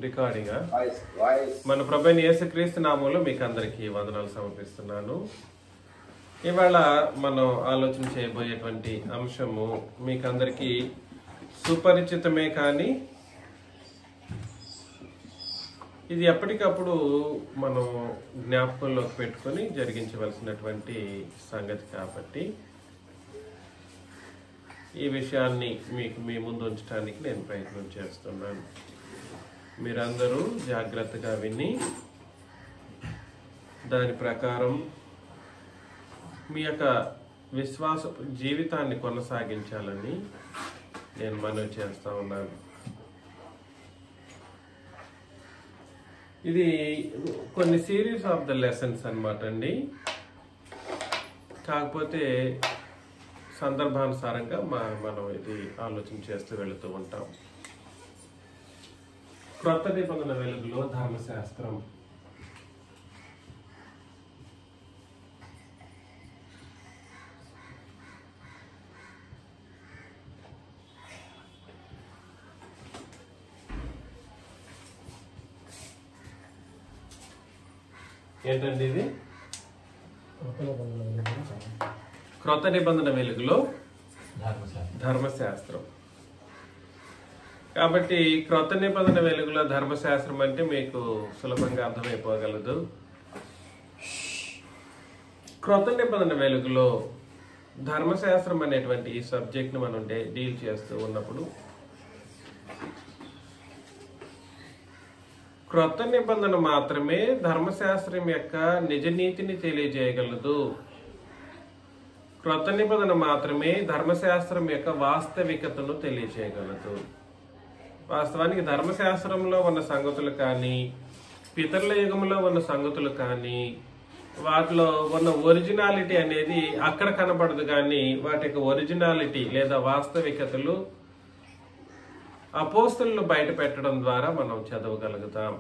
Recording మన ప్రభువైన యేసుక్రీస్తు నామములో మీకు అందరికీ వందనాలు సమర్పిస్తున్నాను. ఇవాళ మనం ఆలోచన చేయబోయేటువంటి అంశము మీకు అందరికీ సుపరిచితమే, కానీ ఇది ఎప్పటికప్పుడు మనం జ్ఞాపకంలోకి పెట్టుకొని జరిగించవలసినటువంటి సంగతి కాబట్టి ఈ విషయాన్ని మీకు మీ ముందు ఉంచడానికి నేను ప్రయత్నం చేస్తున్నాను. మీరందరూ జాగ్రత్తగా విని దాని ప్రకారం మీ యొక్క విశ్వాస జీవితాన్ని కొనసాగించాలని నేను మనవి చేస్తా ఉన్నాను. ఇది కొన్ని సిరీస్ ఆఫ్ ద లెసన్స్ అన్నమాట అండి. కాకపోతే సందర్భానుసారంగా మనం ఇది ఆలోచన చేస్తూ వెళుతూ ఉంటాం. క్రొత్త నిబంధన వెలుగులో ధర్మశాస్త్రం. ఏంటండి ఇది? క్రొత్త నిబంధన వెలుగులో ధర్మశాస్త్రం. కాబట్టి క్రొత్త నిబంధన వెలుగులో ధర్మశాస్త్రం అంటే మీకు సులభంగా అర్థమైపోగలదు. క్రొత్త నిబంధన వెలుగులో ధర్మశాస్త్రం అనేటువంటి ఈ సబ్జెక్ట్ని మనం డీల్ చేస్తూ ఉన్నప్పుడు క్రొత్త నిబంధన మాత్రమే ధర్మశాస్త్రం యొక్క నిజ నీతిని తెలియజేయగలదు. క్రొత్త నిబంధన మాత్రమే ధర్మశాస్త్రం యొక్క వాస్తవికతను తెలియజేయగలదు. వాస్తవానికి ధర్మశాస్త్రంలో ఉన్న సంగతులు కానీ, పితరుల యుగంలో ఉన్న సంగతులు కానీ, వాటిలో ఉన్న ఒరిజినాలిటీ అనేది అక్కడ కనబడదు, కానీ వాటి యొక్క ఒరిజినాలిటీ లేదా వాస్తవికతలు అపోస్తలులు బయట పెట్టడం ద్వారా మనం చదవగలుగుతాం.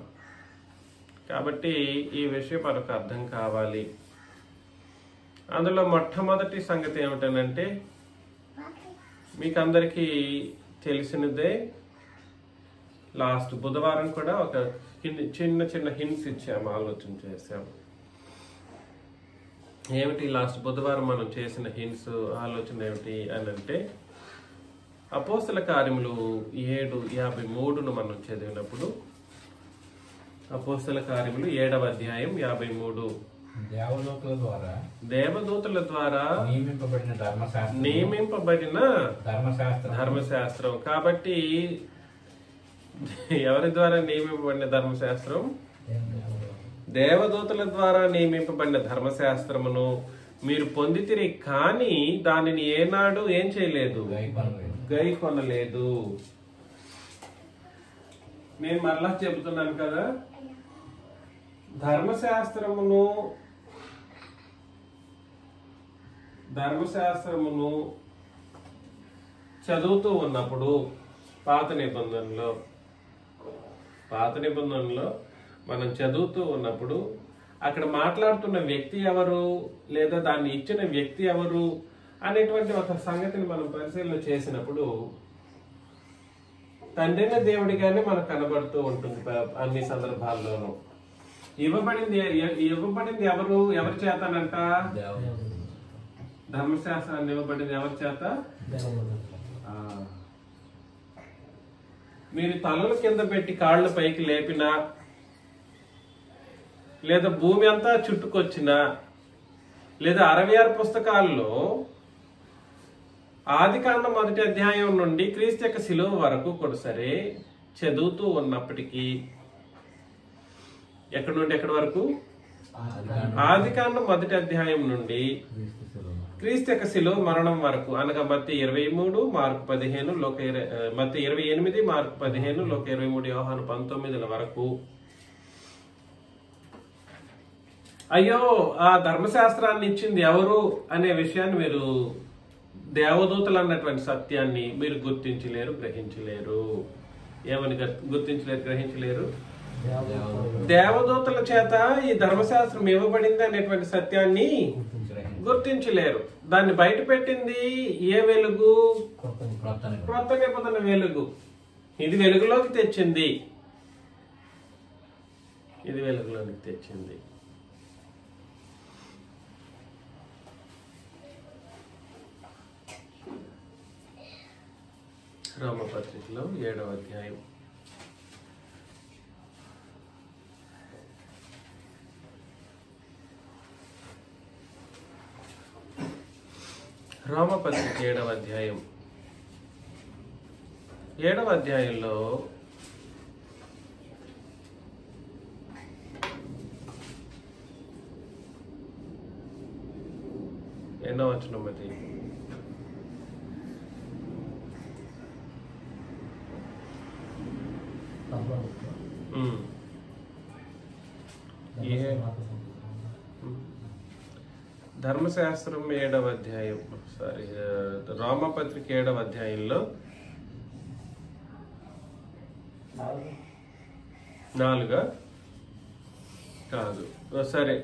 కాబట్టి ఈ విషయం మనకు అర్థం కావాలి. అందులో మొట్టమొదటి సంగతి ఏమిటనంటే, మీకు అందరికీ తెలిసినదే, లాస్ట్ బుధవారం కూడా ఒక చిన్న చిన్న హింట్స్ ఇచ్చాము, ఆలోచన చేసాము. ఏమిటి లాస్ట్ బుధవారం మనం చేసిన హింట్స్, ఆలోచన ఏమిటి అని అంటే, అపోస్తల కార్యములు 7:53 మనం చదివినప్పుడు, అపోస్తల కార్యములు 7వ అధ్యాయం 53, దేవదూతల ద్వారా నియమింపబడిన ధర్మశాస్త్రం. కాబట్టి ఎవరి ద్వారా నియమింపబడిన ధర్మశాస్త్రం? దేవదూతల ద్వారా నియమింపబడిన ధర్మశాస్త్రమును మీరు పొందితిరి, కానీ దానిని ఏనాడు ఏం చేయలేదు, గై కొనలేదు. నేను మరలా చెబుతున్నాను కదా, ధర్మశాస్త్రమును చదువుతూ ఉన్నప్పుడు పాత నిబంధనలో మనం చదువుతూ ఉన్నప్పుడు అక్కడ మాట్లాడుతున్న వ్యక్తి ఎవరు, లేదా దాన్ని ఇచ్చిన వ్యక్తి ఎవరు అనేటువంటి ఒక సంగతిని మనం పరిశీలన చేసినప్పుడు తండ్రైన దేవుడిగానే మనకు కనబడుతూ ఉంటుంది అన్ని సందర్భాల్లోనూ. ఇవ్వబడింది ఎవరి చేతనంట? ధర్మశాస్త్రాన్ని ఇవ్వబడింది ఎవరి చేత? మీరు తలల కింద పెట్టి కాళ్ళు పైకి లేపినా, లేదా భూమి అంతా చుట్టుకొచ్చినా, లేదా 66 పుస్తకాల్లో ఆదికాండం 1వ అధ్యాయం నుండి క్రీస్తు యొక్క శిలువ వరకు కూడా సరే చదువుతూ ఉన్నప్పటికీ, ఎక్కడి నుండి ఎక్కడి వరకు? ఆదికాండం 1వ అధ్యాయం నుండి క్రీస్తు యొక్క శిలువ మరణం వరకు, అనగా మత్తయి 23, మార్కు 15, మత్తయి 28, మార్కు 15, లోక 23, యోహాను 19 వరకు, అయ్యో ఆ ధర్మశాస్త్రాన్ని ఇచ్చింది ఎవరు అనే విషయాన్ని మీరు, దేవదూతలు అన్నటువంటి సత్యాన్ని మీరు గుర్తించలేరు, గ్రహించలేరు. ఏమని గుర్తించలేరు, గ్రహించలేరు? దేవదూతల చేత ఈ ధర్మశాస్త్రం ఇవ్వబడింది అనేటువంటి సత్యాన్ని గుర్తించలేరు. దాన్ని బయట పెట్టింది ఏ వెలుగు? క్రొత్త నిబంధన వెలుగు. ఇది వెలుగులోకి తెచ్చింది. ఇది వెలుగులోనికి తెచ్చింది. రోమపత్రికలో 7వ అధ్యాయం. రోమపత్రిక 7వ అధ్యాయం. 7వ అధ్యాయంలో ఎన్నో వచనం అది? 'ధర్మశాస్త్రం 7వ అధ్యాయం, రోమపత్రిక 7వ అధ్యాయంలో 4 కాదు, సరే,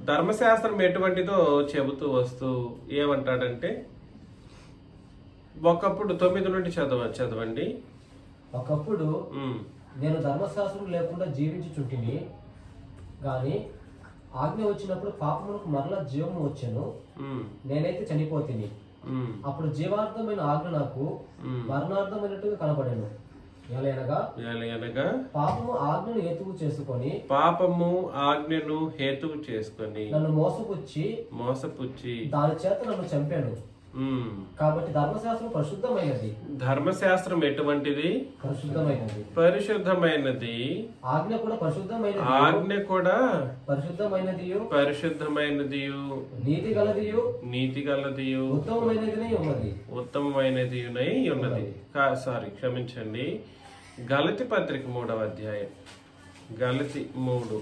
ధర్మశాస్త్రం ఎటువంటిదో చెబుతూ వస్తూ ఏమంటాడంటే, ఒకప్పుడు 9 నుండి చదవండి. ఒకప్పుడు నేను ధర్మశాస్త్రం లేకుండా జీవించుచుంటిని గాని ఆజ్ఞ వచ్చినప్పుడు పాపమునకు మరలా జీవము వచ్చెను. నేనైతే చనిపోతిని. అప్పుడు జీవార్థమైన ఆజ్ఞ నాకు మరణార్థమైనట్టుగా కనబడెను. పాపము ఆజ్ఞను హేతువు చేసుకొని నన్ను మోసపుచ్చి దాని చేత నన్ను చంపాను. కాబట్టి ధర్మశాస్త్రం పరిశుద్ధమైనది. ధర్మశాస్త్రం ఎటువంటిది? పరిశుద్ధమైనది. ఆజ్ఞ కూడా పరిశుద్ధమైనది, నీతి గలది, ఉత్తమమైనది ఉన్నది. క్షమించండి, గలతి పత్రిక 3వ అధ్యాయం. గలతి 3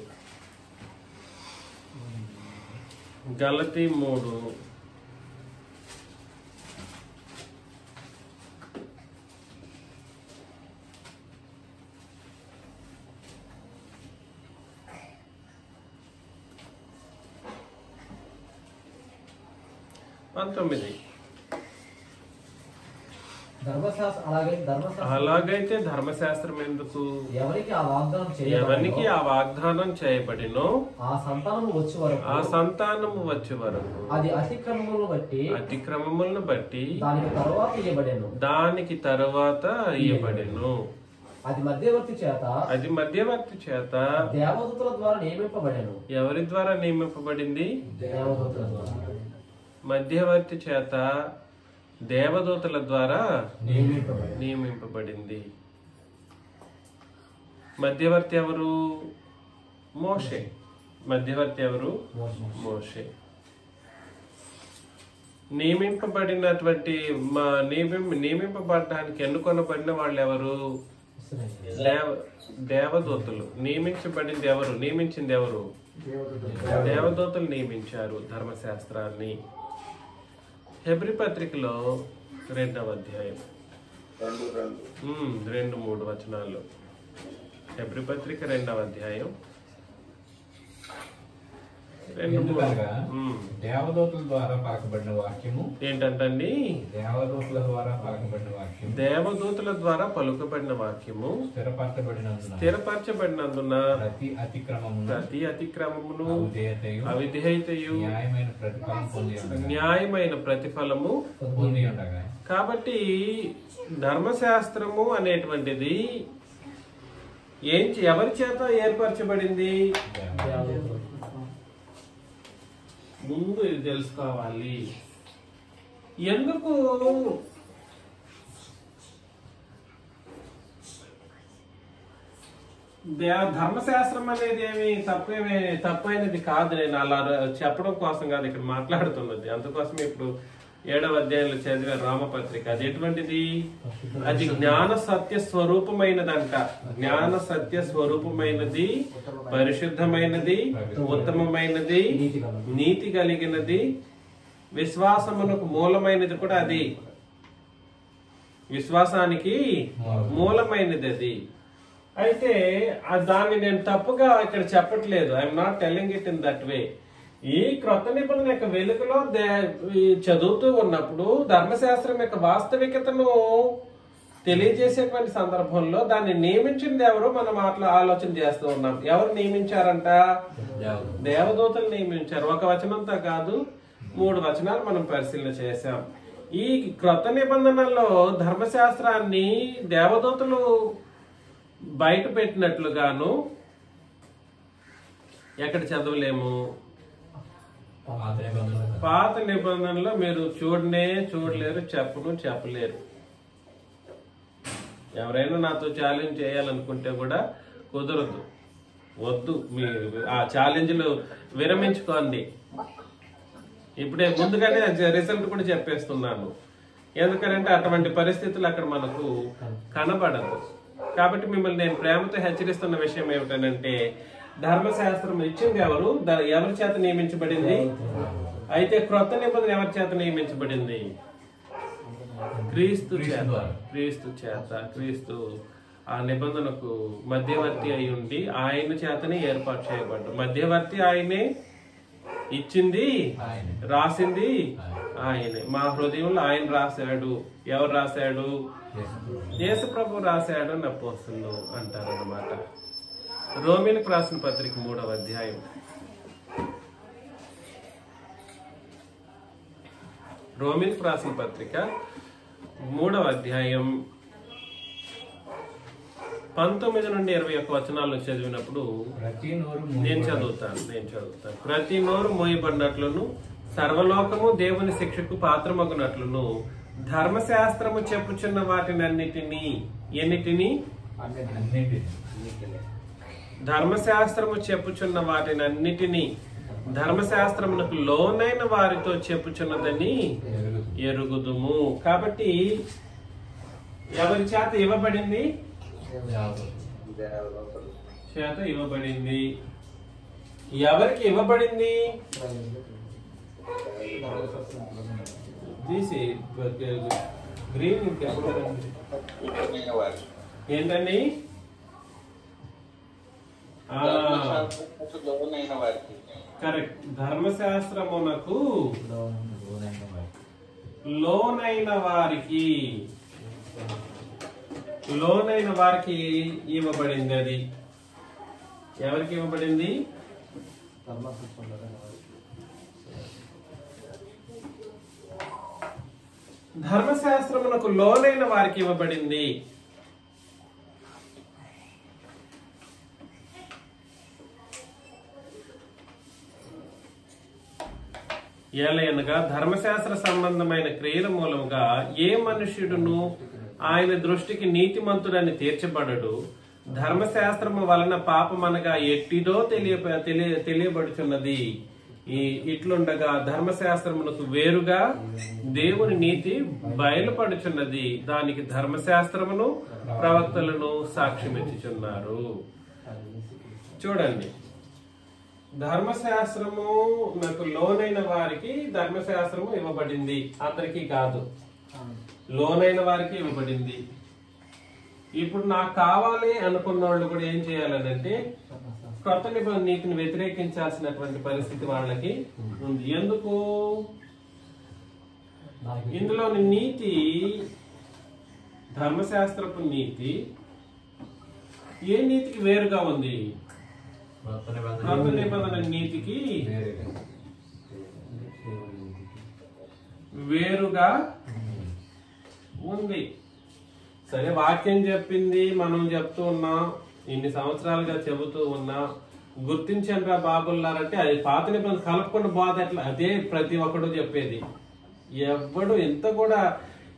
19. అలాగైతే ధర్మశాస్త్రం ఎందుకు? ఎవరికి ఆ వాగ్దానం చేయబడినో ఆ సంతానము వచ్చే వరకు అది అతిక్రమములను బట్టి దానికి తరువాత ఇయ్యబడెను. అది మధ్యవర్తి చేత దేవదూతల ద్వారా నియమింపబడెను. ఎవరి ద్వారా నియమింపబడింది? మధ్యవర్తి చేత దేవదూతల ద్వారా నియమింపబడింది. మధ్యవర్తి ఎవరు? మోషే. నియమింపబడడానికి ఎన్నుకొనబడిన వాళ్ళు ఎవరు? దేవదూతలు. నియమించబడింది ఎవరు? నియమించింది ఎవరు? దేవదూతలు నియమించారు ధర్మశాస్త్రాన్ని. హెబ్రీ పత్రికలో 2వ అధ్యాయం 2-3 వచనాలు. హెబ్రీ పత్రిక 2వ అధ్యాయం దేవదూతల ద్వారా పలకబడిన వాక్యము ఏంటంటండి? దేవదూతల ద్వారా పలుకబడిన వాక్యము స్థిరపరచబడినందున ప్రతి అతిక్రమమును అవిధేయతయు న్యాయమైన ప్రతిఫలము పొంది ఉండగా. కాబట్టి ధర్మశాస్త్రము అనేటువంటిది ఎవరి చేత ఏర్పరచబడింది? ముందు ఇది తెలుసుకోవాలి. ఎందుకు ధర్మశాస్త్రం అనేది తప్పైనది కాదు. నేను అలా చెప్పడం కోసం కాదు ఇక్కడ మాట్లాడుతున్నది. అందుకోసం ఇప్పుడు 7వ అధ్యాయంలో చదివిన రామపత్రిక అది ఎటువంటిది? అది జ్ఞాన సత్య స్వరూపమైనదంట. జ్ఞాన సత్య స్వరూపమైనది, పరిశుద్ధమైనది, ఉత్తమమైనది, నీతి కలిగినది, విశ్వాసమునకు మూలమైనది కూడా అది. విశ్వాసానికి మూలమైనది అది. అయితే దాన్ని నేను తప్పుగా ఇక్కడ చెప్పట్లేదు. I'm not telling it in that way. ఈ క్రొత్త నిబంధన యొక్క వెలుగులో చదువుతూ ఉన్నప్పుడు ధర్మశాస్త్రం యొక్క వాస్తవికతను తెలియజేసేటువంటి సందర్భంలో దాన్ని నియమించింది ఎవరో మనం ఆలోచన చేస్తూ ఉన్నాం. ఎవరు నియమించారంట? దేవదూతలు నియమించారు. ఒక వచనంతో కాదు, 3 వచనాలు మనం పరిశీలన చేశాం. ఈ క్రొత్త నిబంధనలో ధర్మశాస్త్రాన్ని దేవదూతలు బయట పెట్టినట్లుగాను ఎక్కడ చదవలేము. పాత నిబంధనలో మీరు చూడలేరు, చెప్పలేరు. ఎవరైనా నాతో ఛాలెంజ్ చేయాలనుకుంటే కూడా కుదరదు, వద్దు. మీరు ఆ ఛాలెంజ్లు విరమించుకోండి. ఇప్పుడే ముందుగానే రిజల్ట్ కూడా చెప్పేస్తున్నాను. ఎందుకంటే అటువంటి పరిస్థితులు అక్కడ మనకు కనబడదు. కాబట్టి మిమ్మల్ని నేను ప్రేమతో హెచ్చరిస్తున్న విషయం ఏమిటనంటే, ధర్మశాస్త్రం ఇచ్చింది ఎవరు? ఎవరి చేత నియమించబడింది? అయితే క్రొత్త నిబంధన ఎవరి చేత నియమించబడింది? క్రీస్తు చేత. క్రీస్తు ఆ నిబంధనకు మధ్యవర్తి అయి ఉండి ఆయన చేతనే ఏర్పాటు చేయబడ్డారు. మధ్యవర్తి ఆయనే, ఇచ్చింది రాసింది ఆయనే. మా హృదయంలో ఆయన రాశాడు. ఎవరు రాశాడు? యేసు ప్రభు రాశాడు అని అపోస్తలులు అంటారు అన్నమాట. రోమీయులకు రాసిన పత్రిక 3వ అధ్యాయం. రోమీయులకు రాసిన పత్రిక 3వ అధ్యాయం 19 నుండి 21 వచనాలను చదివినప్పుడు నేను చదువుతాను. ప్రతి నోరు మోయబడినట్లును సర్వలోకము దేవుని శిక్షకు పాత్రమగునట్లును ధర్మశాస్త్రము చెప్పుచున్న ధర్మశాస్త్రము చెప్పుచున్న వాటినన్నిటినీ ధర్మశాస్త్రమునకు లోనైన వారితో చెప్పుచున్నదని ఎరుగుదుము. కాబట్టి ఎవరి చేత ఇవ్వబడింది? ఎవరికి ఇవ్వబడింది? గ్రీన్ ఏంటండి? కరెక్ట్. ధర్మశాస్త్రమునకు లోనైన వారికి ఇవ్వబడింది. అది ఎవరికి ఇవ్వబడింది? ధర్మశాస్త్రమునకు లోనైన వారికి ఇవ్వబడింది. ఏలయనగా ధర్మశాస్త్ర సంబంధమైన క్రియల మూలముగా ఏ మనుష్యుడును ఆయన దృష్టికి నీతిమంతుడని తీర్చబడడు. ధర్మశాస్త్రము వలన పాపమనగా ఎట్టిదో తెలియబడుచున్నది. ఇట్లుండగా ధర్మశాస్త్రమునకు వేరుగా దేవుని నీతి బయలుపడుచున్నది. దానికి ధర్మశాస్త్రమును ప్రవక్తలను సాక్ష్యమిచ్చుచున్నారు. చూడండి, ధర్మశాస్త్రము నాకు లోనైన వారికి ధర్మశాస్త్రము ఇవ్వబడింది. అందరికీ కాదు, లోనైన వారికి ఇవ్వబడింది. ఇప్పుడు నాకు కావాలి అనుకున్న వాళ్ళు కూడా ఏం చేయాలనంటే కొత్త నిబంధన నీతిని వ్యతిరేకించాల్సినటువంటి పరిస్థితి వాళ్ళకి ఉంది. ఎందుకు? ఇందులోని నీతి, ధర్మశాస్త్రపు నీతి ఏ నీతికి వేరుగా ఉంది? కొత్త నిబంధన నీతికి వేరుగా ఉంది. సరే, వాక్యం చెప్పింది, మనం చెప్తూ ఉన్నాం, ఇన్ని సంవత్సరాలుగా చెబుతూ ఉన్నా. గుర్తించండి రా బాబుల్లారంటే అది పాత నిబంధన కలపకుండా బాధ ఎట్లా? అదే ప్రతి ఒక్కడు చెప్పేది. ఎవడు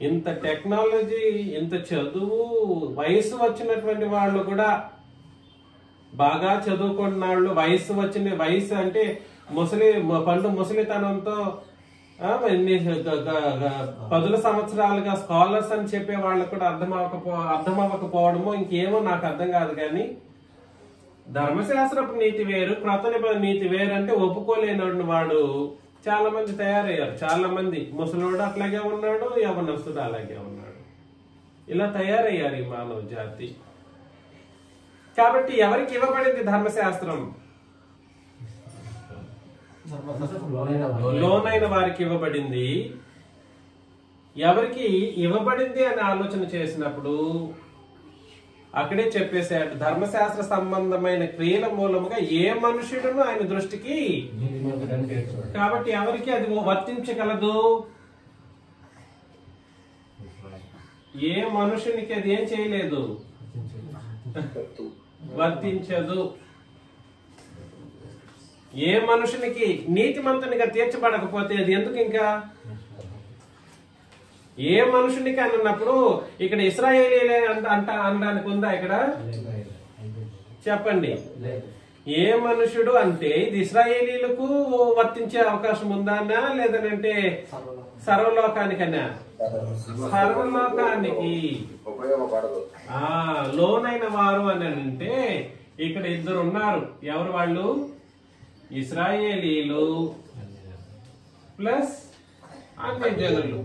ఇంత టెక్నాలజీ, ఇంత చదువు, వయసు వచ్చినటువంటి వాళ్ళు కూడా, బాగా చదువుకున్న వాళ్ళు, వయసు అంటే ముసలితనంతో 10 సంవత్సరాలుగా స్కాలర్స్ అని చెప్పే వాళ్ళకు కూడా అర్థమవ్వకపోవడమో ఇంకేమో నాకు అర్థం కాదు. కానీ ధర్మశాస్త్రపు నీతి వేరు, క్రొత్త నిబంధన నీతి వేరు అంటే ఒప్పుకోలేని వాడు చాలా మంది తయారయ్యారు. చాలా మంది, ముసలోడు అట్లాగే ఉన్నాడు, యవనస్తుడు అలాగే ఉన్నాడు. ఇలా తయారయ్యారు ఈ మానవ జాతి. కాబట్టి ఎవరికి ఇవ్వబడింది ధర్మశాస్త్రం? లోనైన వారికి ఇవ్వబడింది. ఎవరికి ఇవ్వబడింది అని ఆలోచన చేసినప్పుడు అక్కడే చెప్పేశాడు, ధర్మశాస్త్ర సంబంధమైన క్రియల మూలముగా ఏ మనుషుడును ఆయన దృష్టికి, కాబట్టి ఎవరికి అది వర్తించగలదు? ఏ మనుషునికి అది ఏం చేయలేదు, వర్తించదు. ఏ మనుషునికి నీతిమంతునిగా తీర్చబడకపోతే అది ఎందుకు? ఇంకా ఏ మనుషునికి అని అన్నప్పుడు ఇక్కడ ఇశ్రాయేలీలే అనడానికి ఉందా? ఇక్కడ చెప్పండి. ఏ మనుషుడు అంటే ఇది ఇశ్రాయేలీలకు వర్తించే అవకాశం ఉందా లేదనంటే సర్వలోకానికన్నా? సర్వలోకానికి లోనైన వారు అని అంటే ఇక్కడ ఇద్దరు ఉన్నారు. ఎవరు వాళ్ళు? ఇశ్రాయేలీలు ప్లస్ అన్యజనులు.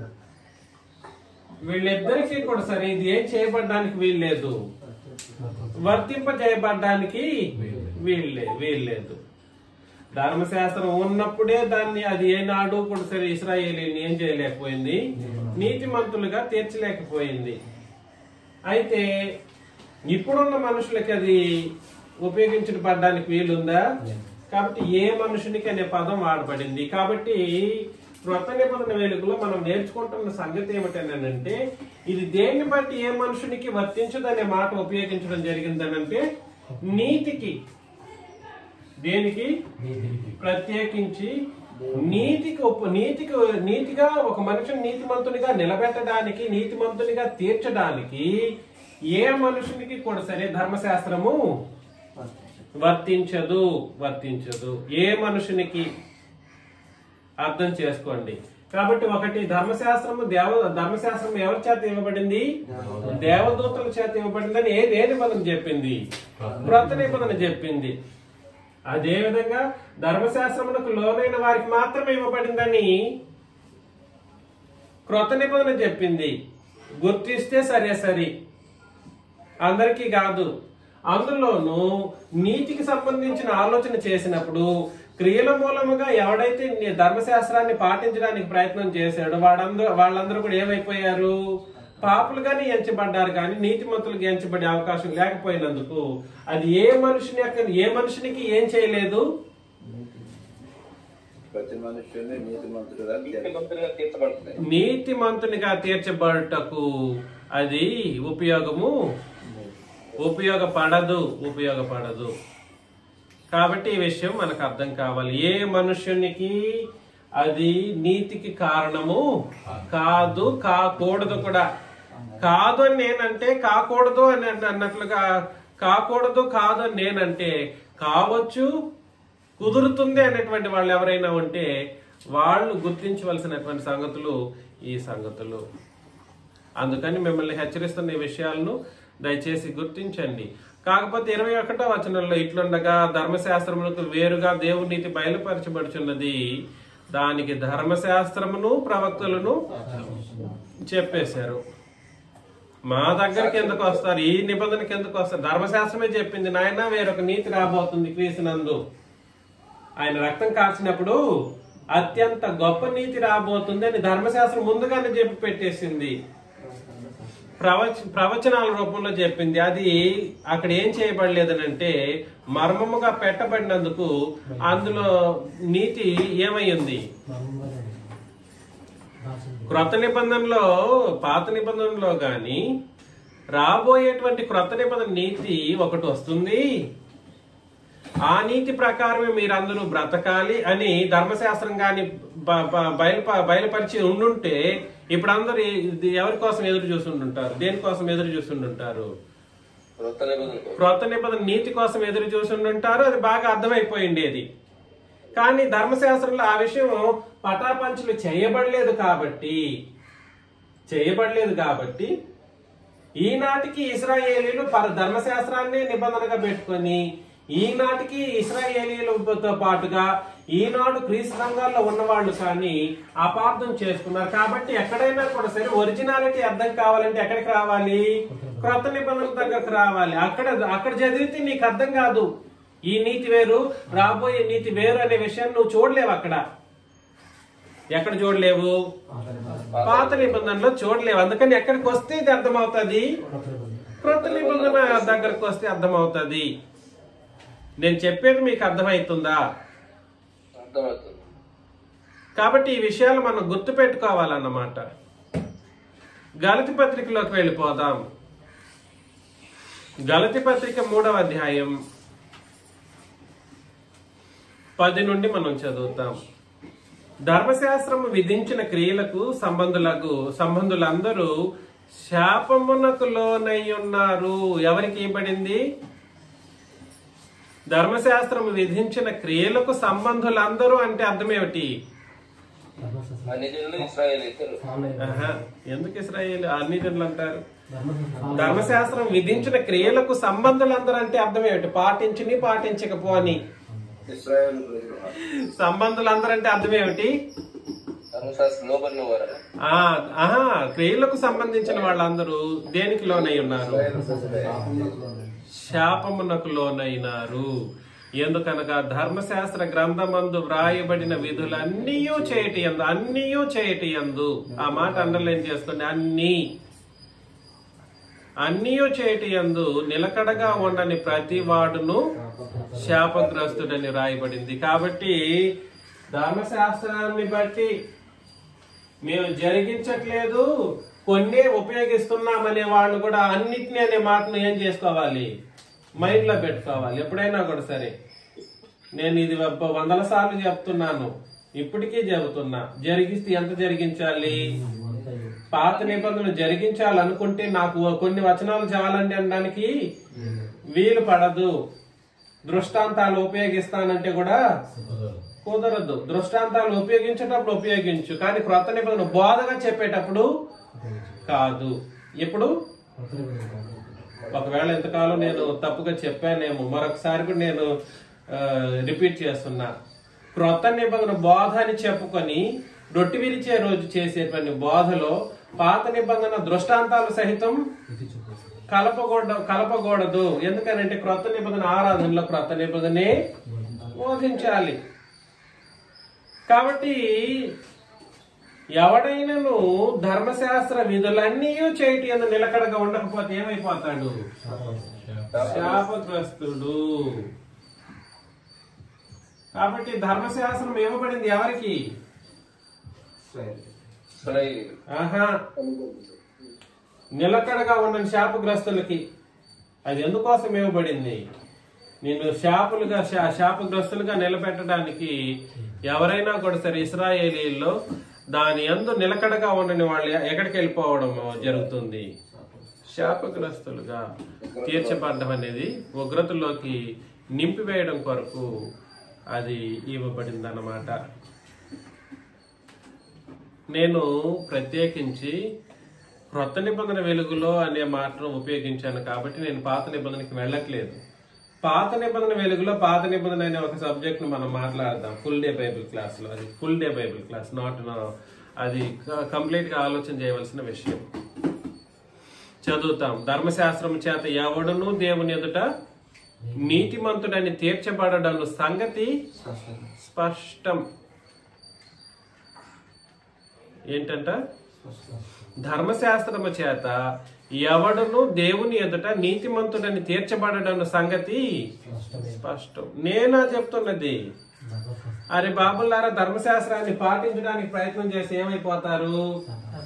వీళ్ళిద్దరికీ కూడా సరే ఇది ఏం చేయబడ్డానికి వీల్లేదు, వర్తింప చేయబడ్డానికి వీల్లేదు. ధర్మశాస్త్రం ఉన్నప్పుడే దాన్ని అది ఏనాడు కూడా సరే ఇశ్రాయేలీని ఏం చేయలేకపోయింది, నీతిమంతులుగా తీర్చలేకపోయింది. అయితే ఇప్పుడున్న మనుషులకి అది ఉపయోగించబడ్డానికి వీలుందా? కాబట్టి ఏ మనుషునికి అనే పదం వాడబడింది. కాబట్టి క్రొత్త నిబంధన వెలుగులో మనం నేర్చుకుంటున్న సంగతి ఏమిటనంటే ఇది దేన్ని బట్టి ఏ మనుషునికి వర్తించదనే మాట ఉపయోగించడం జరిగిందనంటే నీతికి. దేనికి? ప్రత్యేకించి నీతిగా ఒక మనిషిని నీతిమంతునిగా నిలబెట్టడానికి, నీతిమంతునిగా తీర్చడానికి ఏ మనుషునికి కూడా సరే ధర్మశాస్త్రము వర్తించదు. ఏ మనుషునికి అర్థం చేసుకోండి. కాబట్టి ఒకటి ధర్మశాస్త్రం ఎవరి చేత ఇవ్వబడింది? దేవదూతల చేత ఇవ్వబడిందని ఏ నిబంధన చెప్పింది? క్రొత్త నిబంధన చెప్పింది. అదే విధంగా ధర్మశాస్త్రమునకు లోనైన వారికి మాత్రమే ఇవ్వబడిందని క్రొత్త నిబంధన చెప్పింది. గుర్తిస్తే సరే, అందరికీ కాదు. అందులోనూ నీతికి సంబంధించిన ఆలోచన చేసినప్పుడు క్రియల మూలముగా ఎవడైతే ధర్మశాస్త్రాన్ని పాటించడానికి ప్రయత్నం చేశాడో వాళ్ళందరూ కూడా ఏమైపోయారు? పాపులుగానే ఎంచబడ్డారు. కానీ నీతిమంతులుగా ఎంచబడే అవకాశం లేకపోయినందుకు అది ఏ మనుషునికి ఏం చేయలేదు, నీతిమంతునిగా తీర్చబడటకు అది ఉపయోగపడదు. కాబట్టి ఈ విషయం మనకు అర్థం కావాలి. ఏ మనుష్యునికి అది నీతికి కారణము కాదు, కాకూడదు కూడా. కాదు అని నేనంటే కాకూడదు అని అన్నట్లుగా, కాదు అని నేనంటే కావచ్చు, కుదురుతుంది అనేటువంటి వాళ్ళు ఎవరైనా ఉంటే వాళ్ళు గుర్తించవలసినటువంటి సంగతులు ఈ సంగతులు. అందుకని మిమ్మల్ని హెచ్చరిస్తున్న ఈ విషయాలను దయచేసి గుర్తించండి. కాకపోతే 21వ వచనంలో ఇట్లుండగా ధర్మశాస్త్రములకు వేరుగా దేవుని నీతి బయలుపరచబడుచున్నది, దానికి ధర్మశాస్త్రమును ప్రవక్తలను చెప్పేశారు. మా దగ్గరికి ఎందుకు వస్తారు? ఈ నిబంధనకి ఎందుకు వస్తారు? ధర్మశాస్త్రమే చెప్పింది నాయన వేరొక నీతి రాబోతుంది క్రీస్తునందు. ఆయన రక్తం కాల్చినప్పుడు అత్యంత గొప్ప నీతి రాబోతుంది అని ధర్మశాస్త్రం ముందుగానే చెప్పి పెట్టేసింది, ప్రవచనాల రూపంలో చెప్పింది. అది అక్కడ ఏం చేయబడలేదనంటే మర్మముగా పెట్టబడినందుకు అందులో నీతి ఏమైంది? క్రొత్త నిబంధనలో, పాత నిబంధనలో గాని రాబోయేటువంటి క్రొత్త నిబంధన నీతి ఒకటి వస్తుంది. ఆ నీతి ప్రకారమే మీరందరూ బ్రతకాలి అని ధర్మశాస్త్రం గాని బయలుపరిచి ఉండుంటే ఇప్పుడు అందరు ఎవరి కోసం ఎదురు చూస్తుంటారు? దేనికోసం ఎదురు చూస్తుంటారు? క్రొత్త నిబంధన నీతి కోసం ఎదురు చూస్తుంటారు. అది బాగా అర్థమైపోయిండేది. కానీ ధర్మశాస్త్రంలో ఆ విషయం పటాపంచులు చేయబడలేదు కాబట్టి ఈనాటికి ఇశ్రాయేలీలు ధర్మశాస్త్రాన్ని నిబంధనగా పెట్టుకొని ఈనాటికి ఇశ్రాయేలీలతో పాటుగా ఈనాడు క్రీస్తు సంఘాల్లో ఉన్నవాళ్ళు కానీ అపార్థం చేసుకున్నారు. కాబట్టి ఎక్కడైనా కూడా సరే ఒరిజినాలిటీ అర్థం కావాలంటే ఎక్కడికి రావాలి? క్రొత్త నిబంధనల దగ్గరకు రావాలి. అక్కడ చదివితే నీకు అర్థం కాదు. ఈ నీతి వేరు, రాబోయే నీతి వేరు అనే విషయాన్ని నువ్వు చూడలేవు అక్కడ. ఎక్కడ చూడలేవు? పాత నిబంధనలో చూడలేవు. అందుకని ఎక్కడికి వస్తే ఇది అర్థమవుతుంది, క్రొత్త నిబంధన దగ్గరకు వస్తే అర్థమవుతుంది. నేను చెప్పేది మీకు అర్థమవుతుందా? కాబట్టి ఈ విషయాలు మనం గుర్తు పెట్టుకోవాలన్నమాట. గలతీ పత్రికలోకి వెళ్ళిపోదాం. గలతీ పత్రిక 3వ అధ్యాయం 10 నుండి మనం చదువుతాం. ధర్మశాస్త్రము విధించిన క్రియలకు సంబంధులందరూ శాపమునకు లోనై ఉన్నారు. ఎవరికి ఇవ్వబడింది? ధర్మశాస్త్రము విధించిన క్రియలకు సంబంధులందరూ అంటే అర్థం ఏమిటి? ఎందుకు ఇశ్రాయేలు అన్ని జనులు అంటారు? ధర్మశాస్త్రం విధించిన క్రియలకు సంబంధులందరూ అంటే అర్థం ఏమిటి? పాటించని పాటించకపోని సంబంధులందరూ అంటే అర్థం ఏమిటి? క్రియలకు సంబంధించిన వాళ్ళందరూ దేనికి లోనై ఉన్నారు? శాపమునకు లోనైనారు. ఎందుకనగా ధర్మశాస్త్ర గ్రంథమందు వ్రాయబడిన విధులన్నీయూ చేయటి యందు ఆ మాట అండర్లైన్ చేసుకోండి. అన్నీయూ చేయటి యందు నిలకడగా ఉండని ప్రతి వాడును శాపగ్రస్తుడని రాయబడింది. కాబట్టి ధర్మశాస్త్రాన్ని బట్టి మేము జరిగించట్లేదు, కొన్నే ఉపయోగిస్తున్నామనే వాళ్ళు కూడా అన్నిటినీ అనే మాటను ఏం చేసుకోవాలి? మైండ్ లో పెట్టుకోవాలి. ఎప్పుడైనా కూడా సరే, నేను ఇది 100 సార్లు చెప్తున్నాను, ఇప్పటికీ చెబుతున్నా. జరిగిస్తే ఎంత జరిగించాలి? పాత నిబంధనలు జరిగించాలనుకుంటే నాకు కొన్ని వచనాలు చాలండి అనడానికి వీలు పడదు. దృష్టాంతాలు ఉపయోగిస్తానంటే కూడా కుదరదు. దృష్టాంతాలు ఉపయోగించేటప్పుడు ఉపయోగించు, కానీ క్రొత్త నిబంధన బోధగా చెప్పేటప్పుడు కాదు. ఇప్పుడు ఒకవేళ ఎంతకాలం నేను తప్పుగా చెప్పానేమో, మరొకసారి కూడా నేను రిపీట్ చేస్తున్నా. క్రొత్త నిబంధన బోధ అని చెప్పుకొని రొట్టె విరిచే రోజు చేసేటువంటి బోధలో పాత నిబంధన దృష్టాంతాలు సహితం కలపకూడదు. ఎందుకనంటే క్రొత్త నిబంధన ఆరాధనలో క్రొత్త నిబంధనే బోధించాలి. కాబట్టి ఎవడైనను ధర్మశాస్త్ర విధులన్నీ చేయటి యందు నిలకడగా ఉండకపోతే ఏమైపోతాడు? శాపగ్రస్తుడు. కాబట్టి ధర్మశాస్త్రం ఇవ్వబడింది ఎవరికి? నిలకడగా ఉండని శాపగ్రస్తులకి. అది ఎందుకోసం ఇవ్వబడింది? నేను శాపగ్రస్తులుగా నిలబెట్టడానికి. ఎవరైనా కూడా సరే ఇశ్రాయేలీల్లో దాని యందు నిలకడగా ఉండని వాళ్ళు ఎక్కడికి వెళ్ళిపోవడం జరుగుతుంది? శాపగ్రస్తులుగా తీర్చబడడం అనేది ఉగ్రతలోకి నింపివేయడం కొరకు అది ఇవ్వబడింది అన్నమాట. నేను ప్రత్యేకించి క్రొత్త నిబంధన వెలుగులో అనే మాటను ఉపయోగించాను కాబట్టి నేను పాత నిబంధనకి వెళ్ళట్లేదు. పాత నిబంధన వెలుగులో పాత నిబంధన అనే ఒక సబ్జెక్ట్ ను మనం మాట్లాడదాం ఫుల్ డే బైబిల్ క్లాస్ లో. అది full day Bible class, not అది కంప్లీట్ గా ఆలోచన చేయవలసిన విషయం. చదువుతాం. ధర్మశాస్త్రం చేత ఎవడును దేవుని ఎదుట నీతిమంతుడని తీర్చబడను సంగతి స్పష్టం. ఏంటంట? ధర్మశాస్త్రము చేత ఎవడును దేవుని ఎదుట నీతిమంతుడని తీర్చబడను సంగతి స్పష్టం. నేనా చెప్తున్నది? అరే బాబులారా, ధర్మశాస్త్రాన్ని పాటించడానికి ప్రయత్నం చేసి ఏమైపోతారు?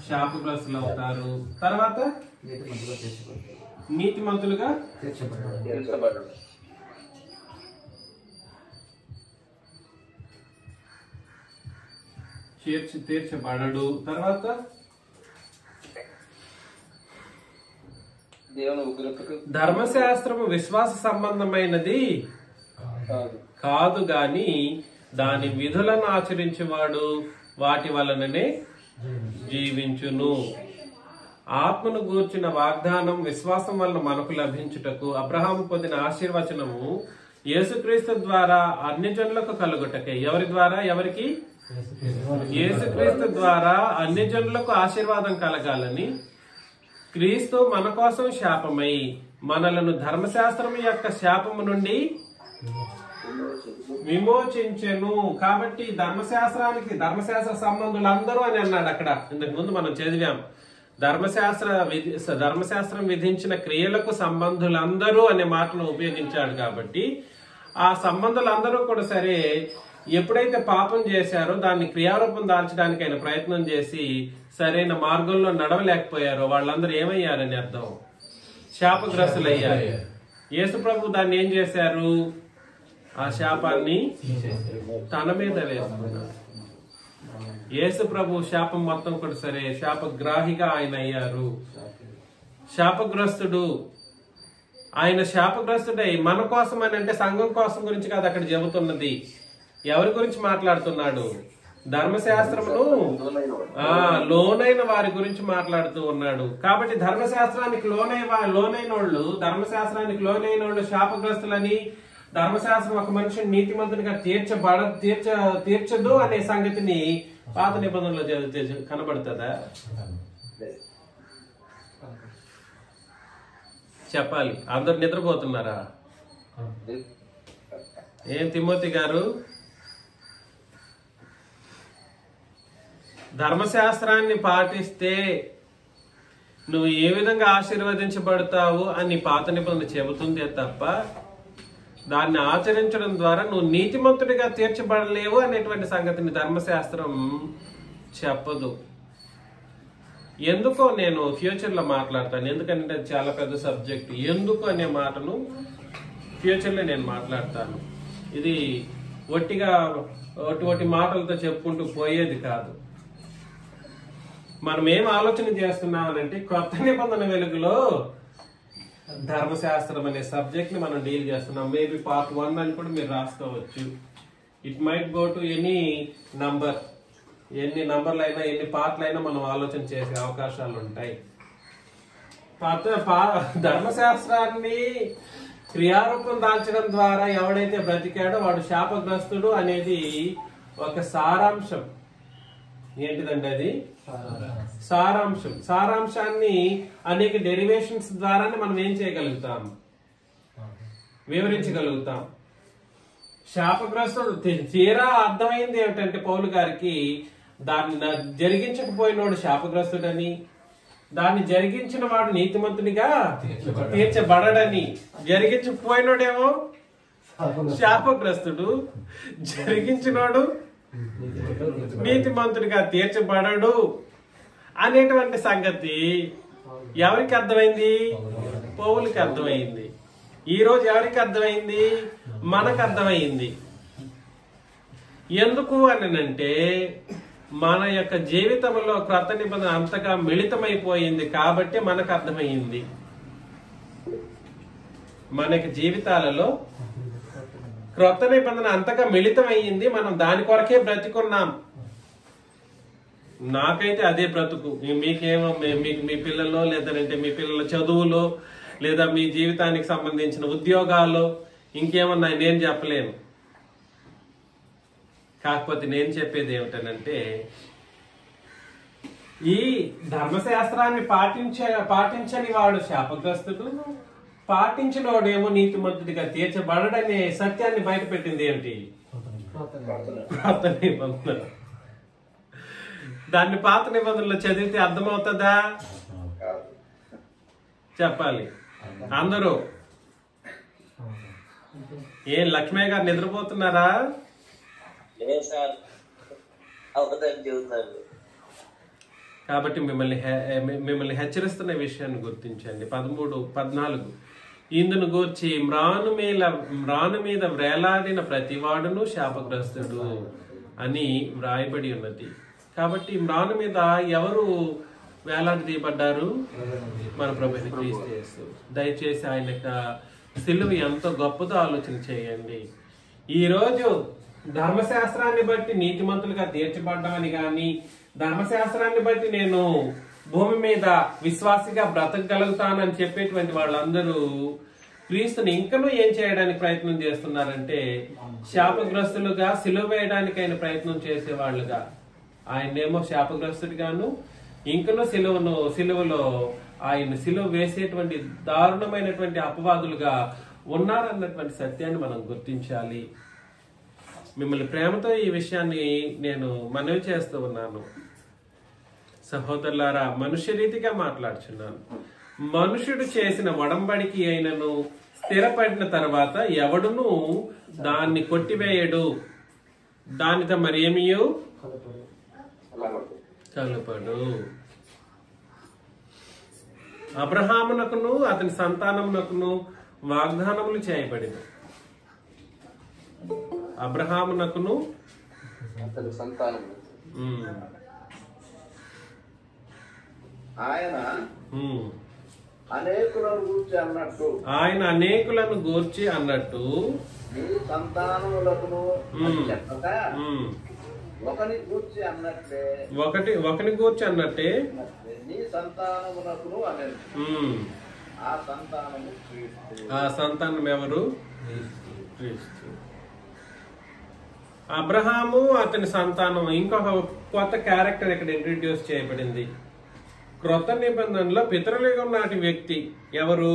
శాపగ్రస్తులు అవుతారు. తర్వాత నీతిమంతులుగా తీర్చబడడు. తర్వాత ధర్మశాస్త్రము విశ్వాస సంబంధమైనది కాదు గాని దాని విధులను ఆచరించేవాడు వాటి వలననే జీవించును. ఆత్మను గూర్చిన వాగ్దానం విశ్వాసం వలన మనకు లభించుటకు అబ్రహాము పొందిన ఆశీర్వచనము యేసుక్రీస్తు ద్వారా అన్ని జనులకు కలుగుటకే. ఎవరి ద్వారా? ఎవరికి? యేసుక్రీస్తు ద్వారా అన్ని జనులకు ఆశీర్వాదం కలగాలని క్రీస్తు మన కోసం శాపమై మనలను ధర్మశాస్త్రం యొక్క శాపము నుండి విమోచించెను. కాబట్టి ధర్మశాస్త్ర సంబంధులందరూ అని అన్నాడు అక్కడ. ఇంతకు ముందు మనం చదివాం, ధర్మశాస్త్రం విధించిన క్రియలకు సంబంధులందరూ అనే మాటను ఉపయోగించాడు. కాబట్టి ఆ సంబంధులందరూ కూడా సరే ఎప్పుడైతే పాపం చేశారో దాన్ని క్రియారూపం దాల్చడానికి ఆయన ప్రయత్నం చేసి సరైన మార్గంలో నడవలేకపోయారో వాళ్ళందరూ ఏమయ్యారని అర్థం, శాపగ్రస్తులయ్యారు. యేసు ప్రభు దాన్ని ఏం చేశారు, ఆ శాపాన్ని తన మీద వేసుకున్నారు. యేసు ప్రభు శాపం మొత్తం కూడా సరే శాపగ్రాహిగా ఆయన అయ్యారు. శాపగ్రస్తుడు ఆయన శాపగ్రస్తుడై మన కోసం అని అంటే సంఘం కోసం గురించి కాదు అక్కడ చెబుతున్నది. ఎవరి గురించి మాట్లాడుతున్నాడు, ధర్మశాస్త్రమును లోనైన వారి గురించి మాట్లాడుతూ ఉన్నాడు. కాబట్టి ధర్మశాస్త్రానికి లోనైన వాళ్ళు శాపగ్రస్తులని, ధర్మశాస్త్రం ఒక మనిషిని నీతిమంతునిగా తీర్చదు అనే సంగతిని పాత నిబంధనలో కనబడుతుందా? చెప్పాలి. అందరు నిద్రపోతున్నారా? ఏం తిమోతి గారు, ధర్మశాస్త్రాన్ని పాటిస్తే నువ్వు ఏ విధంగా ఆశీర్వదించబడతావు అని పాత నిబంధన చెబుతుందే తప్ప దాన్ని ఆచరించడం ద్వారా నువ్వు నీతిమంతుడిగా తీర్చబడలేవు అనేటువంటి సంగతిని ధర్మశాస్త్రం చెప్పదు. ఎందుకో నేను ఫ్యూచర్ లో మాట్లాడతాను, ఎందుకంటే అది చాలా పెద్ద సబ్జెక్ట్. ఎందుకు అనే మాటను ఫ్యూచర్ లో నేను మాట్లాడతాను. ఇది ఒట్టి మాటలతో చెప్పుకుంటూ పోయేది కాదు. మనం ఏం ఆలోచన చేస్తున్నామనంటే కొత్త నిబంధన వెలుగులో ధర్మశాస్త్రం అనే సబ్జెక్ట్ ని మనం డీల్ చేస్తున్నాం. మేబీ పార్ట్ 1 అని కూడా మీరు రాసుకోవచ్చు. It might go to any number. ఎన్ని నంబర్లైనా ఎన్ని పార్ట్లైనా మనం ఆలోచన చేసే అవకాశాలు ఉంటాయి. ధర్మశాస్త్రాన్ని క్రియారూపం దాల్చడం ద్వారా ఎవడైతే బ్రతికాడో వాడు శాపగ్రస్తుడు అనేది ఒక సారాంశం. ఏంటిదండి అది? సారాంశం. సారాంశాన్ని అనేక డెరివేషన్స్ ద్వారానే మనం ఏం చేయగలుగుతాం, వివరించగలుగుతాం. శాపగ్రస్తుడు తీరా అర్థమైంది ఏమిటంటే పౌలు గారికి, దాన్ని జరిగించకపోయినోడు శాపగ్రస్తుడని, దాన్ని జరిగించిన వాడు నీతిమంతునిగా తీర్చబడని. జరిగించకపోయినోడేమో శాపగ్రస్తుడు, జరిగించినోడు నీతిమంతుడిగా తీర్చబడడు అనేటువంటి సంగతి ఎవరికి అర్థమైంది? పౌలుకి అర్థమైంది. ఈ రోజు ఎవరికి అర్థమైంది? మనకు అర్థమైంది. ఎందుకు అనంటే మన యొక్క జీవితంలో క్రొత్త నిబంధన అంతగా మిళితమైపోయింది కాబట్టి మనకు అర్థమైంది. మనకి జీవితాలలో క్రొత్త నిబంధన అంతగా మిళితమయ్యింది. మనం దాని కొరకే బ్రతికున్నాం. నాకైతే అదే బ్రతుకు. మీకేమో మీ పిల్లల్లో లేదంటే మీ పిల్లల చదువులో లేదా మీ జీవితానికి సంబంధించిన ఉద్యోగాల్లో ఇంకేమన్నా నేను చెప్పలేను. కాకపోతే నేను చెప్పేది ఏమిటనంటే ఈ ధర్మశాస్త్రాన్ని పాటించని వాడు శాపగ్రస్తుడు, పాటించిన వాడేమో నీతిమంతుడిగా తీర్చబడడనే సత్యాన్ని బయటపెట్టింది ఏమిటి? పాత నిబంధన. దాన్ని పాత నిబంధనలో చదివితే అర్థమవుతుందా? చెప్పాలి అందరూ. ఏం లక్ష్మయ్య గారు నిద్రపోతున్నారా? కాబట్టి మిమ్మల్ని హెచ్చరిస్తున్న విషయాన్ని గుర్తించండి. 13, 14 ఇందును గూర్చి మ్రాను మీద వ్రేలాడిన ప్రతివాడును శాపగ్రస్తుడు అని వ్రాయబడి ఉన్నది. కాబట్టి మ్రాను మీద ఎవరు వేలాడి తీయబడ్డారు? మన ప్రభువైన క్రీస్తు యేసు. దయచేసి ఆయన యొక్క సిలువ ఎంతో గొప్పదో ఆలోచన చేయండి. ఈ రోజు ధర్మశాస్త్రాన్ని బట్టి నీతిమంతులుగా తీర్చబడ్డామని గాని, ధర్మశాస్త్రాన్ని బట్టి నేను భూమి మీద విశ్వాసిగా బ్రతకగలుగుతానని చెప్పేటువంటి వాళ్ళందరూ క్రీస్తుని ఇంకనూ ఏం చేయడానికి ప్రయత్నం చేస్తున్నారంటే శాపగ్రస్తులుగా సిలువ వేయడానికి ఆయన ప్రయత్నం చేసేవాళ్ళుగా, ఆయనేమో శాపగ్రస్తుడిగాను ఇంకనూ సిలువలో ఆయన సిలువ వేసేటువంటి దారుణమైనటువంటి అపవాదులుగా ఉన్నారన్నటువంటి సత్యాన్ని మనం గుర్తించాలి. మిమ్మల్ని ప్రేమతో ఈ విషయాన్ని నేను మనవి చేస్తూ ఉన్నాను. సహోదరులారా, మనుష్య రీతిగా మాట్లాడుచున్నాను. మనుషుడు చేసిన ఒడంబడికి అయినను స్థిరపడిన తర్వాత ఎవడును దాన్ని కొట్టివేయడు, దానితో మరి ఏమియో కలపడు. అబ్రహామునకును అతని సంతానమునకును వాగ్దానములు చేయబడింది. అబ్రహామునకును అతని సంతానం ఆయన అనేకులను గూర్చి అన్నట్టు నీ సంతానములకును చెప్పగా ఒకని గూర్చి అన్నట్టే నీ సంతానమునకును అనేది ఆ సంతానం ఎవరు? క్రీస్తు. అబ్రహాము అతని సంతానం. ఇంకొక కొత్త క్యారెక్టర్ ఇక్కడ ఇంట్రడ్యూస్ చేయబడింది. క్రొత్త నిబంధనలో పితరులుగం నాటి వ్యక్తి ఎవరు?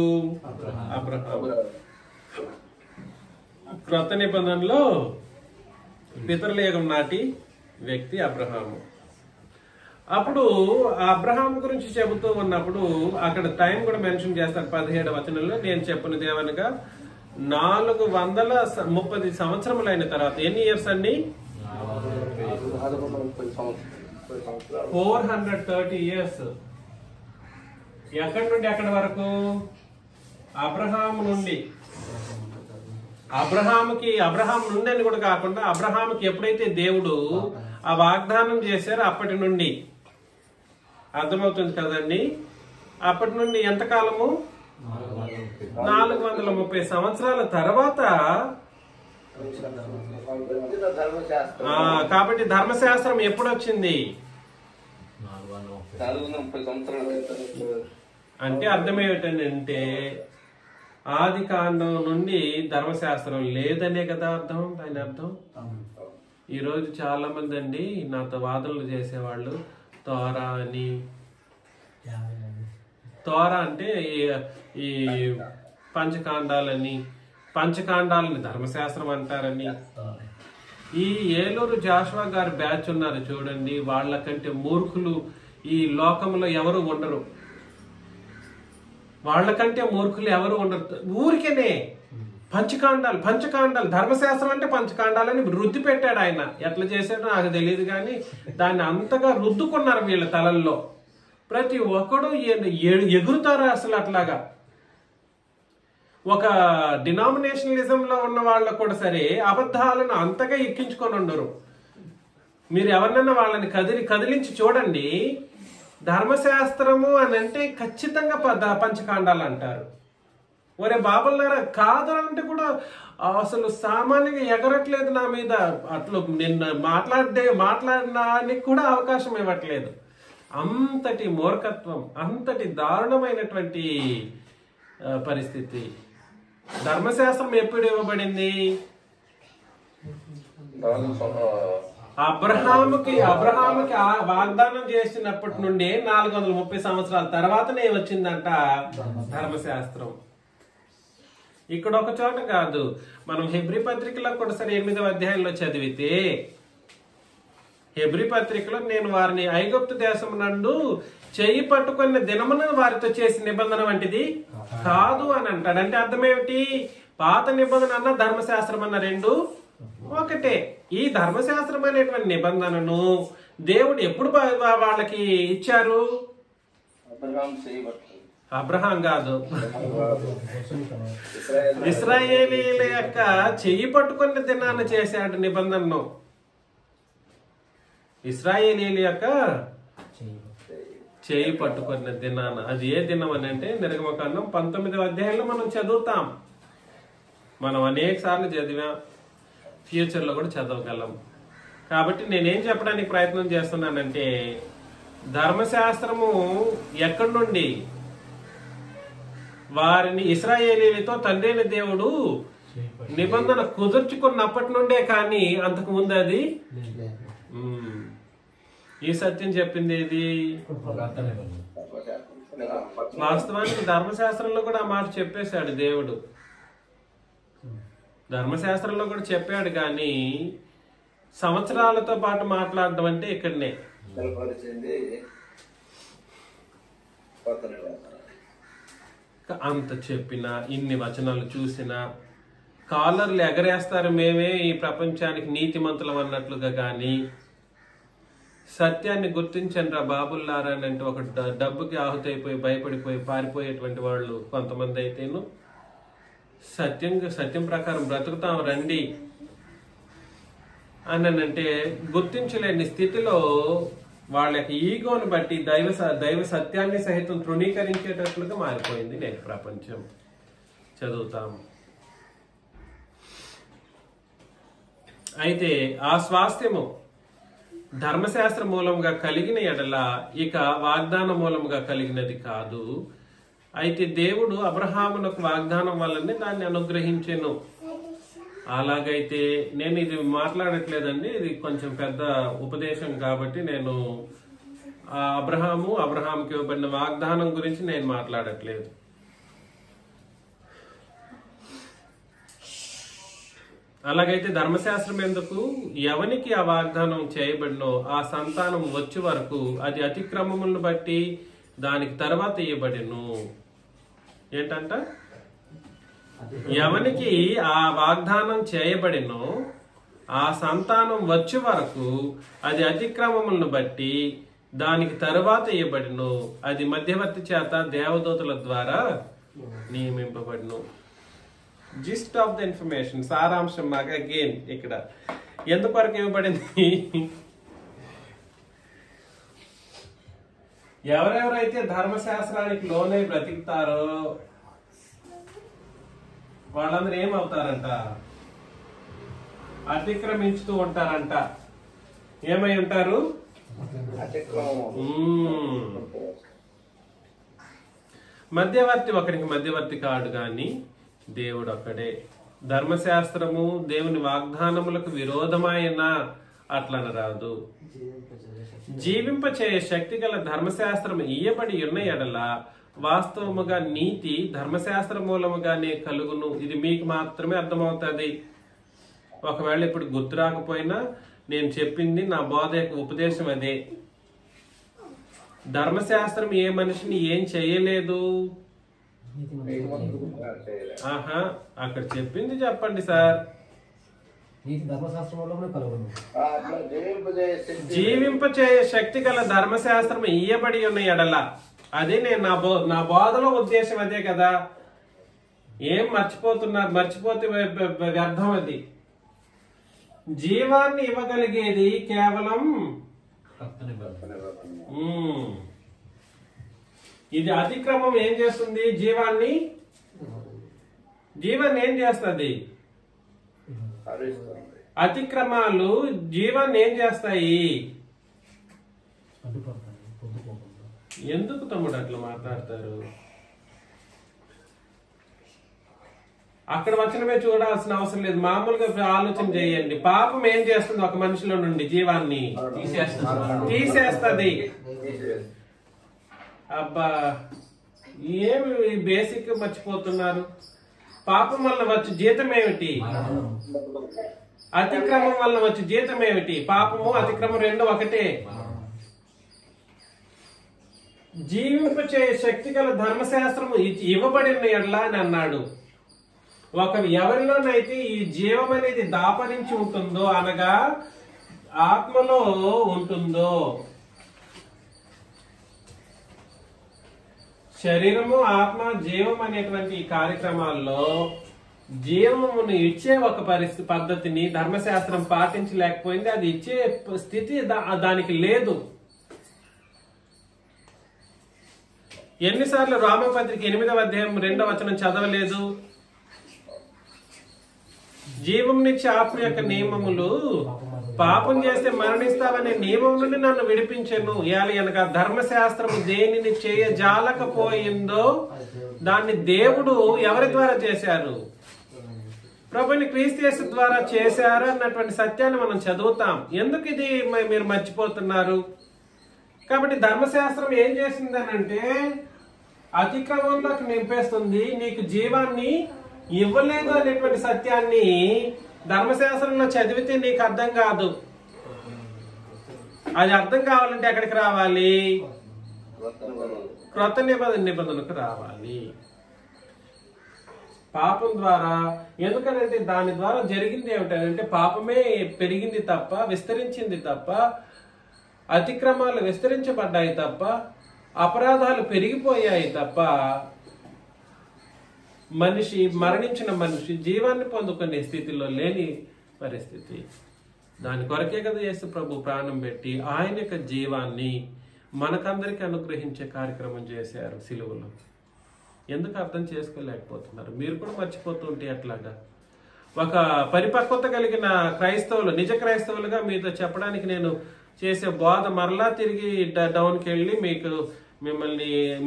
అబ్రహాము. క్రొత్త నిబంధనలో పితరులుగం నాటి వ్యక్తి అబ్రహాము. అప్పుడు అబ్రహాం గురించి చెబుతూ ఉన్నప్పుడు అక్కడ టైం కూడా మెన్షన్ చేస్తారు 17వ వచనంలో. నేను చెప్పినది ఏమనగా 430 సంవత్సరములైన తర్వాత, ఎన్ని ఇయర్స్ అండి? 430 ఇయర్స్. ఎక్కడి నుండి ఎక్కడి వరకు? అబ్రహాం నుండి. అబ్రహాం నుండి అని కూడా కాకుండా అబ్రహాముకి ఎప్పుడైతే దేవుడు ఆ వాగ్దానం చేశారో అప్పటి నుండి, అర్థమవుతుంది కదండి, అప్పటి నుండి ఎంతకాలము? 430 సంవత్సరాల తర్వాత. కాబట్టి ధర్మశాస్త్రం ఎప్పుడు వచ్చింది అంటే అర్థం ఏమిటంటే ఆది కాండం నుండి ధర్మశాస్త్రం లేదనే కదా అర్థం. దాని అర్థం ఈరోజు చాలా మంది అండి నాతో వాదనలు చేసేవాళ్ళు తోరా అని. తోరా అంటే ఈ పంచకాండాలని ధర్మశాస్త్రం అంటారని. ఈ ఏలూరు జాషువా గారి బ్యాచ్ ఉన్నారు చూడండి, వాళ్ళకంటే మూర్ఖులు ఈ లోకంలో ఎవరు ఉండరు. వాళ్ళకంటే మూర్ఖులు ఎవరు ఉండరు. ఊరికేనే పంచకాండాలు ధర్మశాస్త్రం అంటే పంచకాండాలని రుద్ది పెట్టాడు ఆయన. ఎట్లా చేశాడో నాకు తెలియదు కానీ దాన్ని అంతగా రుద్దుకున్నారు వీళ్ళ తలల్లో. ప్రతి ఒక్కడు ఎగురుతారు అసలు అట్లాగా. ఒక డినామినేషనలిజంలో ఉన్న వాళ్ళకు కూడా సరే అబద్ధాలను అంతగా ఎక్కించుకొని ఉండరు. మీరు ఎవరినైనా వాళ్ళని కదిలించి చూడండి. ధర్మశాస్త్రము అని అంటే ఖచ్చితంగా పంచకాండాలు అంటారు. ఒరే బాబులారా కాదు అంటే కూడా అసలు సామాన్యంగా ఎగరట్లేదు నా మీద. అట్లా నిన్న మాట్లాడడానికి కూడా అవకాశం ఇవ్వట్లేదు. అంతటి మూర్ఖత్వం, అంతటి దారుణమైనటువంటి పరిస్థితి. ధర్మశాస్త్రం ఎప్పుడు ఇవ్వబడింది? అబ్రహాముకి వాగ్దానం చేసినప్పటి నుండి 430 సంవత్సరాల తర్వాతనే వచ్చిందంట ధర్మశాస్త్రం. ఇక్కడ ఒక చోట కాదు, మనం హెబ్రీ పత్రికలో కూడా సరే 8వ అధ్యాయంలో చదివితే, హెబ్రీ పత్రికలో నేను వారిని ఐగుప్తు దేశం నందు చెయ్యి పట్టుకున్న దినమున వారితో చేసి నిబంధన వంటిది కాదు అని అంటాడు. అంటే అర్థం ఏమిటి? పాత నిబంధన అన్న ధర్మశాస్త్రం అన్న రెండు ఒకటే. ఈ ధర్మశాస్త్రం అనేటువంటి నిబంధనను దేవుడు ఎప్పుడు వాళ్ళకి ఇచ్చారు? అబ్రహాం కాదు, ఇశ్రాయేలీల యొక్క చెయ్యి పట్టుకున్న దినాన్న చేశాడు నిబంధనను. ఇశ్రాయేలీల యొక్క చేయి పట్టుకున్న దినాన. అది ఏ దినం అని అంటే నిర్గమకాండం 19వ అధ్యాయంలో మనం చదువుతాం. మనం అనేక సార్లు చదివాం, ఫ్యూచర్ లో కూడా చదవగలం. కాబట్టి నేనేం చెప్పడానికి ప్రయత్నం చేస్తున్నానంటే ధర్మశాస్త్రము ఎక్కడి నుండి? వారిని ఇశ్రాయేలీలతో తండ్రి అయిన దేవుడు నిబంధన కుదుర్చుకున్నప్పటి నుండే, కానీ అంతకు ముందు అది ఈ సత్యం చెప్పింది ఏది? వాస్తవానికి ధర్మశాస్త్రంలో కూడా ఆ మాట చెప్పేశాడు దేవుడు. ధర్మశాస్త్రంలో కూడా చెప్పాడు, కానీ సంవత్సరాలతో పాటు మాట్లాడడం అంటే ఇక్కడనే. అంత చెప్పినా, ఇన్ని వచనాలు చూసినా కాలర్లు ఎగరేస్తారు, మేమే ఈ ప్రపంచానికి నీతిమంతులం అన్నట్లుగా. కానీ సత్యాన్ని గుర్తించండి రా బాబుల్లారా అని అంటే ఒక డబ్బుకి ఆహుతైపోయి భయపడిపోయి పారిపోయేటువంటి వాళ్ళు కొంతమంది అయితేను, సత్యం ప్రకారం బ్రతుకుతాం రండి అని అంటే గుర్తించలేని స్థితిలో వాళ్ళ యొక్క ఈగోను బట్టి దైవ సత్యాన్ని సహితం తృణీకరించేటట్లుగా మారిపోయింది నేటి ప్రపంచం. చదువుతాం. అయితే ఆ స్వాస్థ్యము ధర్మశాస్త్ర మూలంగా కలిగిన ఎడల ఇక వాగ్దాన మూలంగా కలిగినది కాదు. అయితే దేవుడు అబ్రహామునకు వాగ్దానం వల్లనే దాన్ని అనుగ్రహించెను. అలాగైతే నేను ఇది మాట్లాడట్లేదండి, ఇది కొంచెం పెద్ద ఉపదేశం కాబట్టి నేను అబ్రహాముకి ఇవ్వబడిన వాగ్దానం గురించి నేను మాట్లాడట్లేదు. అలాగైతే ధర్మశాస్త్రం ఎందుకు? ఎవనికి ఆ వాగ్దానం చేయబడినో ఆ సంతానం వచ్చే వరకు అది అతిక్రమములను బట్టి దానికి తర్వాత ఇవ్వబడిను. ఏంటంట? ఎవనికి ఆ వాగ్దానం చేయబడినో ఆ సంతానం వచ్చే వరకు అది అతిక్రమములను బట్టి దానికి తరువాత ఇవ్వబడిను. అది మధ్యవర్తి చేత దేవదూతల ద్వారా నియమింపబడిను. జిస్ట్ ఆఫ్ ద ఇన్ఫర్మేషన్, సారాంశం మాకు అగైన్ ఇక్కడ ఎందువరకు ఇవ్వబడింది? ఎవరెవరైతే ధర్మశాస్త్రానికి లోనే బ్రతికుతారో వాళ్ళందరూ ఏమవుతారంట? అతిక్రమించుతూ ఉంటారంట. ఏమై ఉంటారు? మధ్యవర్తి ఒకరికి మధ్యవర్తి కాడు గాని దేవుడు ఒక్కడే. ధర్మశాస్త్రము దేవుని వాగ్దానములకు విరోధమైన అట్లని రాదు. జీవింపచేయ శక్తి గల ధర్మశాస్త్రం ఇయ్యబడి ఉన్న ఎడల వాస్తవముగా నీతి ధర్మశాస్త్ర మూలముగానే కలుగును. ఇది మీకు మాత్రమే అర్థమవుతుంది. ఒకవేళ ఇప్పుడు గుర్తు రాకపోయినా నేను చెప్పింది నా బోధ యొక్క ఉపదేశం అదే. ధర్మశాస్త్రం ఏ మనిషిని ఏం చేయలేదు. ఆహా, అక్కడ చెప్పింది చెప్పండి సార్. జీవింపచేయ శక్తి గల ధర్మశాస్త్రం ఇయ్యబడి ఉన్న ఎడల, అదే నేను నా బోధలో ఉద్దేశం అదే కదా. ఏం మర్చిపోతున్నారు? మర్చిపోతే వ్యర్థం. అది జీవాన్ని ఇవ్వగలిగేది కేవలం ఇది. అతిక్రమం ఏం చేస్తుంది? జీవాన్ని ఏం చేస్తుంది? అతిక్రమాలు జీవాన్ని ఏం చేస్తాయి? ఎందుకు తమ్ముడు అట్లా మాట్లాడతారు? అక్కడ వచనమే చూడాల్సిన అవసరం లేదు, మామూలుగా ఆలోచన చేయండి. పాపం ఏం చేస్తుంది? ఒక మనిషిలో నుండి జీవాన్ని తీసేస్తుంది. అబ్బా, ఏమి బేసిక్ మర్చిపోతున్నారు? పాపం వల్ల వచ్చి జీతం ఏమిటి? అతిక్రమం వల్ల వచ్చి జీతం ఏమిటి? పాపము అతిక్రమం రెండు ఒకటే. జీవింపచే శక్తి గల ధర్మశాస్త్రము ఇవ్వబడిన ఎడ్లా అని అన్నాడు. ఎవరిలోనైతే ఈ జీవం అనేది దాపరించి ఉంటుందో, అనగా ఆత్మలో ఉంటుందో, శరీరము ఆత్మ జీవం అనేటువంటి ఈ కార్యక్రమాల్లో జీవమును ఇచ్చే ఒక పద్ధతిని ధర్మశాస్త్రం పాటించలేకపోయింది. అది ఇచ్చే స్థితి దానికి లేదు. ఎన్నిసార్లు రోమపత్రిక 8వ అధ్యాయం 2వ వచనం చదవలేదు? జీవంనిచ్చే ఆత్మ యొక్క నియమములు పాపం చేస్తే మరణిస్తావనే నియమం నుండి నన్ను విడిపించెను. అనగా ధర్మశాస్త్రము దేనిని చేయజాలకపోయిందో దాన్ని దేవుడు ఎవరి ద్వారా చేశారు? ప్రభుని క్రీస్తు ద్వారా చేశారు అన్నటువంటి సత్యాన్ని మనం చదువుతాం. ఎందుకు ఇది మీరు మర్చిపోతున్నారు? కాబట్టి ధర్మశాస్త్రం ఏం చేసిందనంటే అతిక్రమంలోకి నింపేస్తుంది, నీకు జీవాన్ని ఇవ్వలేదు అనేటువంటి సత్యాన్ని ధర్మశాస్త్రంలో చదివితే నీకు అర్థం కాదు. అది అర్థం కావాలంటే ఎక్కడికి రావాలి? క్రొత్త నిబంధనకు రావాలి. పాపం ద్వారా, ఎందుకంటే దాని ద్వారా జరిగింది ఏమిటంటే పాపమే పెరిగింది తప్ప, విస్తరించింది తప్ప, అతిక్రమాలు విస్తరించబడ్డాయి తప్ప, అపరాధాలు పెరిగిపోయాయి తప్ప, మరణించిన మనిషి జీవాన్ని పొందుకునే స్థితిలో లేని పరిస్థితి. దాని కొరకే కదా యేసు ప్రభు ప్రాణం పెట్టి ఆయన యొక్క జీవాన్ని మనకందరికీ అనుగ్రహించే కార్యక్రమం చేశారు సిలువలో. ఎందుకు అర్థం చేసుకోలేకపోతున్నారు? మీరు కూడా మర్చిపోతుంటే ఎట్లాగా? ఒక పరిపక్వత కలిగిన క్రైస్తవులు, నిజ క్రైస్తవులుగా మీతో చెప్పడానికి నేను చేసే బోధ మరలా తిరిగి డౌన్కి వెళ్ళి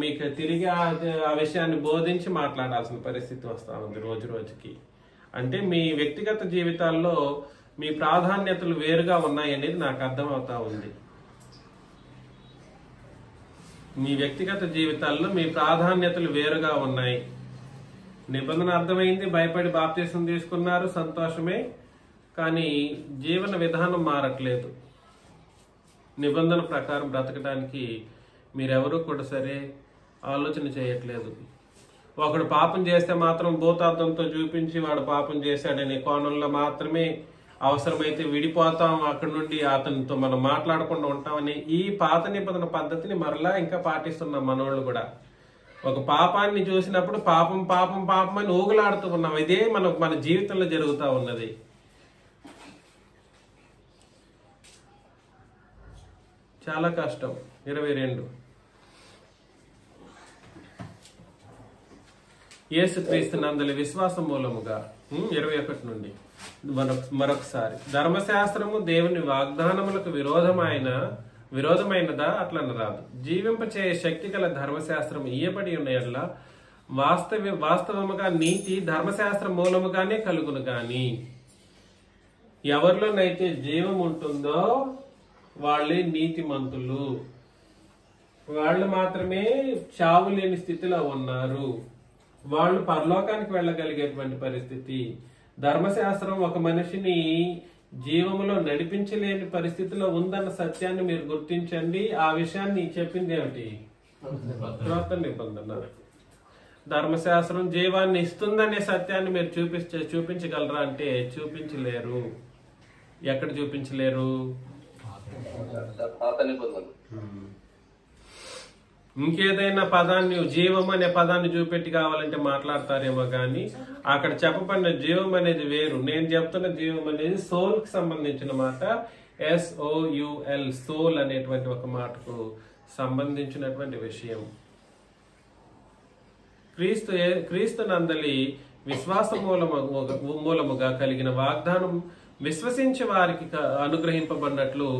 మీకు తిరిగి ఆ విషయాన్ని బోధించి మాట్లాడాల్సిన పరిస్థితి వస్తూ ఉంది రోజు రోజుకి. అంటే మీ వ్యక్తిగత జీవితాల్లో మీ ప్రాధాన్యతలు వేరుగా ఉన్నాయి అనేది నాకు అర్థమవుతా ఉంది. మీ వ్యక్తిగత జీవితాల్లో మీ ప్రాధాన్యతలు వేరుగా ఉన్నాయి. నిబంధన అర్థమైంది, భయపడి బాప్తీసం తీసుకున్నారు, సంతోషమే. కానీ జీవన విధానం మారట్లేదు. నిబంధన ప్రకారం బ్రతకడానికి మీరెవరూ కూడా సరే ఆలోచన చేయట్లేదు. ఒకడు పాపం చేస్తే మాత్రం భూతార్థంతో చూపించి వాడు పాపం చేశాడనే కోణంలో మాత్రమే, అవసరమైతే విడిపోతాం అక్కడి నుండి, అతనితో మనం మాట్లాడకుండా ఉంటామని ఈ పాత నిబంధన పద్ధతిని మరలా ఇంకా పాటిస్తున్నాం మనోళ్ళు కూడా. ఒక పాపాన్ని చూసినప్పుడు పాపం పాపం పాపం అని ఊగులాడుతూ ఉన్నాం. ఇదే మన జీవితంలో జరుగుతూ ఉన్నది. చాలా కష్టం. 22 యేసుక్రీస్తు నందలి విశ్వాసం మూలముగా 21 నుండి మరొకసారి ధర్మశాస్త్రము దేవుని వాగ్దానములకు విరోధమైనదా? అట్లన రాదు. జీవింపచే శక్తి గల ధర్మశాస్త్రం ఇయ్యబడి ఉన్న యెడల వాస్తవముగా నీతి ధర్మశాస్త్రం మూలముగానే కలుగును గాని ఎవరిలోనైతే జీవం ఉంటుందో వాళ్ళే నీతిమంతులు. వాళ్ళు మాత్రమే చావు లేని స్థితిలో ఉన్నారు. వాళ్ళు పరలోకానికి వెళ్ళగలిగేటువంటి పరిస్థితి. ధర్మశాస్త్రం ఒక మనిషిని జీవములో నడిపించలేని పరిస్థితిలో ఉందన్న సత్యాన్ని మీరు గుర్తించండి. ఆ విషయాన్ని చెప్పింది ఏమిటి? క్రొత్త నిబంధన. ధర్మశాస్త్రం జీవాన్ని ఇస్తుందనే సత్యాన్ని మీరు చూపించగలరా అంటే చూపించలేరు. ఎక్కడ చూపించలేరు? ఇంకేదైనా పదాన్ని, జీవం అనే పదాన్ని చూపెట్టి కావాలంటే మాట్లాడతారేమో కానీ అక్కడ చెప్పబడిన జీవం అనేది వేరు. నేను చెప్తున్న జీవం అనేది సోల్ కి సంబంధించిన మాట. SOUL, సోల్ అనేటువంటి ఒక మాటకు సంబంధించినటువంటి విషయం. క్రీస్తు నందలి విశ్వాస మూలముగా కలిగిన వాగ్దానం విశ్వసించే వారికి అనుగ్రహింపబడినట్లు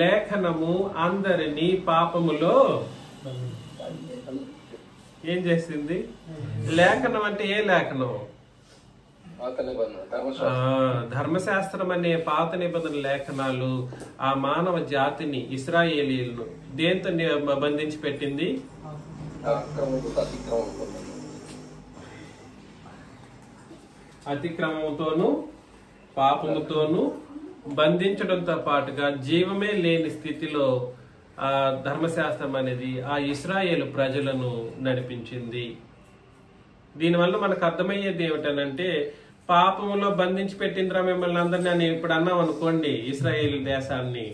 లేఖనము అందరినీ పాపములో ఏం చేసింది? లేఖనం అంటే ఏ లేఖనం? ధర్మశాస్త్రం అనే పాత నిబంధన లేఖనాలు ఆ మానవ జాతిని, ఇశ్రాయేలీయులను దేంతో బంధించి పెట్టింది? అతిక్రమంతోను పాపముతోను బంధించడంతో పాటుగా జీవమే లేని స్థితిలో ఆ ధర్మశాస్త్రం అనేది ఆ ఇశ్రాయేలు ప్రజలను నడిపించింది. దీనివల్ల మనకు అర్థమయ్యేది ఏమిటనంటే, పాపములో బంధించి పెట్టిందిరా మిమ్మల్ని అందరినీ అని ఇప్పుడు అన్నాం అనుకోండి ఇశ్రాయేలు దేశాన్ని,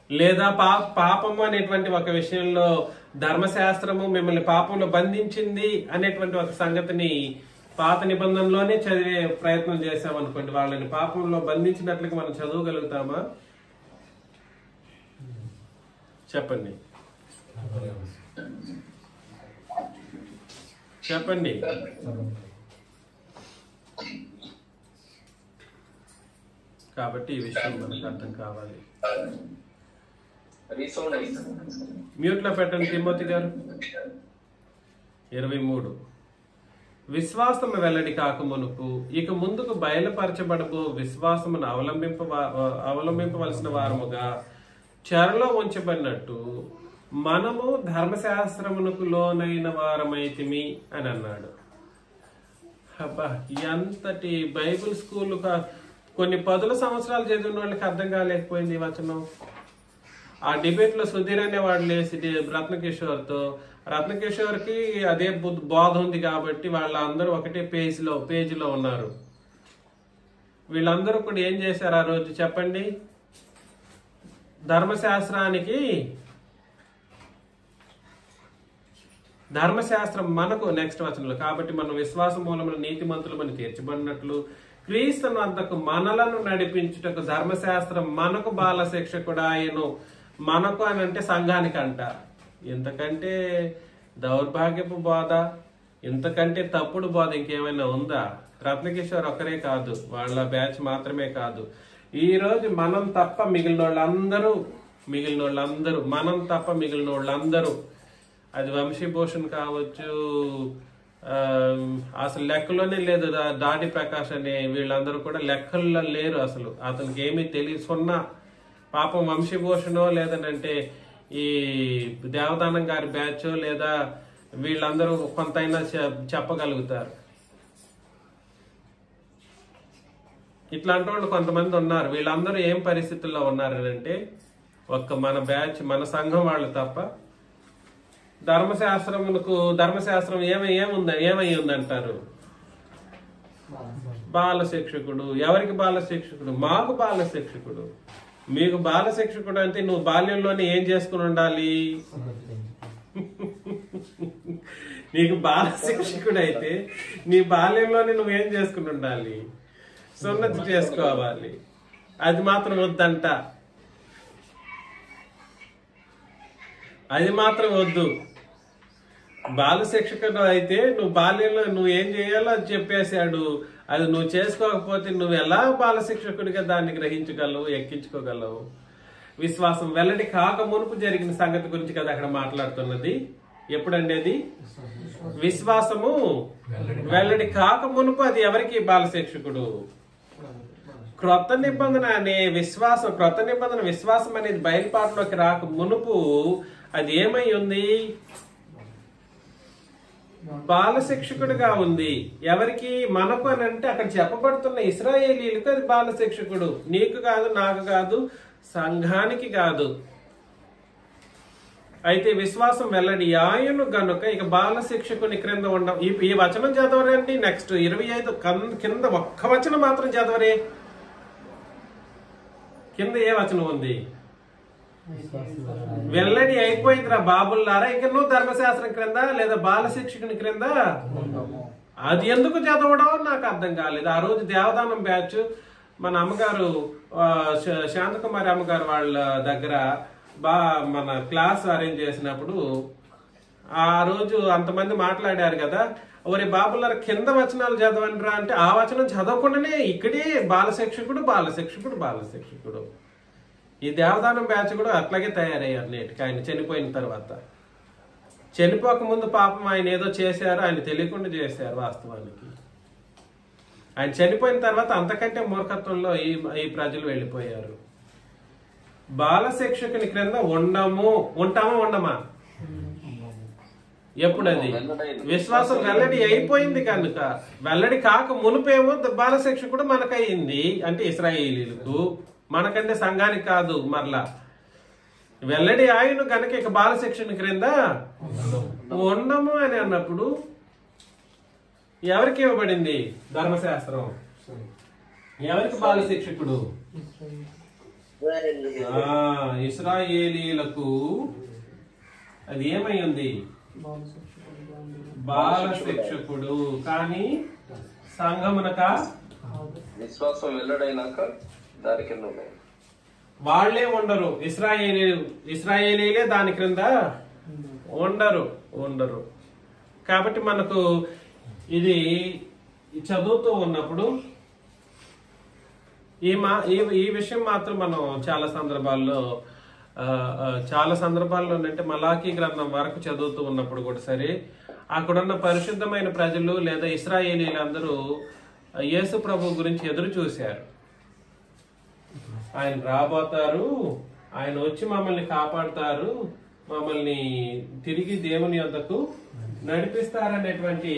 లేదా పాపము అనేటువంటి ఒక విషయంలో ధర్మశాస్త్రము మిమ్మల్ని పాపంలో బంధించింది అనేటువంటి ఒక సంగతిని పాత నిబంధనలోనే చదివే ప్రయత్నం చేశామనుకోండి, వాళ్ళని పాపంలో బంధించినట్లుగా మనం చదవగలుగుతామా? చెప్పండి చెప్పండి. కాబట్టి ఈ విషయం మనకు అర్థం కావాలి. మ్యూట్ లో పెట్టండి తిమోతి గారు. 23 విశ్వాసము వెల్లడి కాకమునుపు ఇక ముందుకు బయలుపరచబడబో విశ్వాసమును అవలంబింపవలసిన వారముగా చెరలో ఉంచబడినట్టు మనము ధర్మశాస్త్రమునకు లోనైన వారమైతిమి అని అన్నాడు. అబ్బా, ఎంతటి బైబిల్ స్కూల్ కొన్ని 10 సంవత్సరాలు చదివిన వాళ్ళకి అర్థం కాలేకపోయింది ఈ వచనం. ఆ డిబేట్ లో సుధీర్ అనేవాడు లేసి రత్నకిషోర్కి అదే బోధ ఉంది కాబట్టి వాళ్ళందరూ ఒకటే పేజీలో ఉన్నారు. వీళ్ళందరూ కూడా ఏం చేశారు ఆ రోజు చెప్పండి? ధర్మశాస్త్రం మనకు నెక్స్ట్ వచనంలో, కాబట్టి మనం విశ్వాస మూలమున నీతిమంతులమని తీర్చబడినట్లు క్రీస్తును అంతకు మనలను నడిపించుటకు ధర్మశాస్త్రం మనకు బాల శిక్షకుడాయను. మనకు అని అంటే సంఘానికంట. ఇంతకంటే దౌర్భాగ్యపు బోధ, ఇంతకంటే తప్పుడు బోధ ఇంకేమైనా ఉందా? రత్నకిషోర్ ఒక్కరే కాదు, వాళ్ళ బ్యాచ్ మాత్రమే కాదు, ఈ రోజు మనం తప్ప మిగిలిన వాళ్ళందరూ అది వంశీభూషణ్ కావచ్చు, అసలు లెక్కలోనే లేదు. దాడి ప్రకాష్ అనే వీళ్ళందరూ కూడా లెక్కల్లో లేరు. అసలు అతనికి ఏమీ తెలియదు, సున్నా. పాపం వంశీభూషణో లేదనంటే ఈ దేవదానం గారి బ్యాచ్ లేదా వీళ్ళందరూ కొంతైనా చెప్పగలుగుతారు. ఇట్లాంటి వాళ్ళు కొంతమంది ఉన్నారు. వీళ్ళందరూ ఏం పరిస్థితుల్లో ఉన్నారనంటే ఒక్క మన బ్యాచ్, మన సంఘం వాళ్ళు తప్ప ధర్మశాస్త్రం ఏమై ఉందంటారు? బాల శిక్షకుడు. ఎవరికి బాల శిక్షకుడు? మాకు బాల శిక్షకుడు. మీకు బాల శిక్షకుడు అంటే నువ్వు బాల్యంలోనే ఏం చేసుకుని ఉండాలి? నీకు బాల శిక్షకుడు అయితే నీ బాల్యంలోనే నువ్వేం చేసుకుని ఉండాలి? సున్నతి చేసుకోవాలి. అది మాత్రం వద్దంట, అది మాత్రం వద్దు. బాల శిక్షకుడు అయితే నువ్వు బాల్యంలో నువ్వు ఏం చేయాలో అది చెప్పేశాడు. అది నువ్వు చేసుకోకపోతే నువ్వు ఎలా బాల శిక్షకుడిగా దాన్ని గ్రహించగలవు, ఎక్కించుకోగలవు? విశ్వాసం వెల్లడి కాక మునుపు జరిగిన సంగతి గురించి కదా అక్కడ మాట్లాడుతున్నది. ఎప్పుడండి అది? విశ్వాసము వెల్లడి కాక మునుపు అది ఎవరికి బాల శిక్షకుడు? క్రొత్త నిబంధన విశ్వాసం అనేది బయలుపాటులోకి రాక మునుపు అది ఏమై ఉంది? బాల శిక్షకుడుగా ఉంది. ఎవరికి? మనకు అని అంటే అక్కడ చెప్పబడుతున్న ఇశ్రాయేలీలకు అది బాల శిక్షకుడు. నీకు కాదు, నాకు కాదు, సంఘానికి కాదు. అయితే విశ్వాసం వెల్లడి ఆయను గనుక ఇక బాల శిక్షకుని క్రింద ఉండం. ఈ వచనం చదవరండి. నెక్స్ట్ 25 కింద ఒక్క వచనం మాత్రం చదవరే. కింద ఏ వచనం ఉంది? వెల్లడి అయిపోయిందిరా బాబుల్లారా, ఇక నువ్వు ధర్మశాస్త్రం క్రింద లేదా బాల శిక్షకుని క్రింద. అది ఎందుకు చదవడం నాకు అర్థం కాలేదు. ఆ రోజు దేవదానం బ్యాచ్ మన అమ్మగారు శాంతకుమారి అమ్మగారు వాళ్ళ దగ్గర మన క్లాస్ అరేంజ్ చేసినప్పుడు ఆ రోజు అంతమంది మాట్లాడారు కదా, ఒరే బాబులారా కింద వచనాలు చదవండిరా అంటే ఆ వచనం చదవకుండానే ఇక్కడే బాల శిక్షకుడు. ఈ దేవదానం బ్యాచ్ కూడా అట్లాగే తయారయ్యారు నేటికి. ఆయన చనిపోయిన తర్వాత, చనిపోక ముందు పాపం ఆయన ఏదో చేశారు, ఆయన తెలియకుండా చేశారు. వాస్తవానికి ఆయన చనిపోయిన తర్వాత అంతకంటే మూర్ఖత్వంలో ఈ ప్రజలు వెళ్ళిపోయారు. బాల శిక్షకుని క్రింద ఉంటామా? ఎప్పుడది? విశ్వాసం వెల్లడి అయిపోయింది కనుక. వెల్లడి కాక మునుపేమో బాల శిక్షకుడు మనకయింది, అంటే ఇశ్రాయేలీలకు, మనకంటే సంఘానికి కాదు. మరలా వెల్లడి ఆయన గనక ఇక బాల శిక్షణ క్రింద ఉండము అని అన్నప్పుడు ఎవరికి ఇవ్వబడింది ధర్మశాస్త్రం? ఎవరికి బాల శిక్షకుడు? ఇశ్రాయేలీలకు అది ఏమై ఉంది? బాల శిక్షకుడు. కానీ సంఘమునక విశ్వాసం వెల్లడైనాక దాని కింద వాళ్లే ఉండరు. ఇశ్రాయేలీలే దాని క్రింద ఉండరు. కాబట్టి మనకు ఇది చదువుతూ ఉన్నప్పుడు ఈ విషయం మాత్రం మనం చాలా సందర్భాల్లో అంటే మలాకీ గ్రంథం వరకు చదువుతూ ఉన్నప్పుడు కూడా సరే, అక్కడున్న పరిశుద్ధమైన ప్రజలు లేదా ఇశ్రాయేలీలందరూ యేసు ప్రభు గురించి ఎదురు చూశారు. ఆయన రాబోతారు, ఆయన వచ్చి మమ్మల్ని కాపాడుతారు, మమ్మల్ని తిరిగి దేవుని యొద్దకు నడిపిస్తారనేటువంటి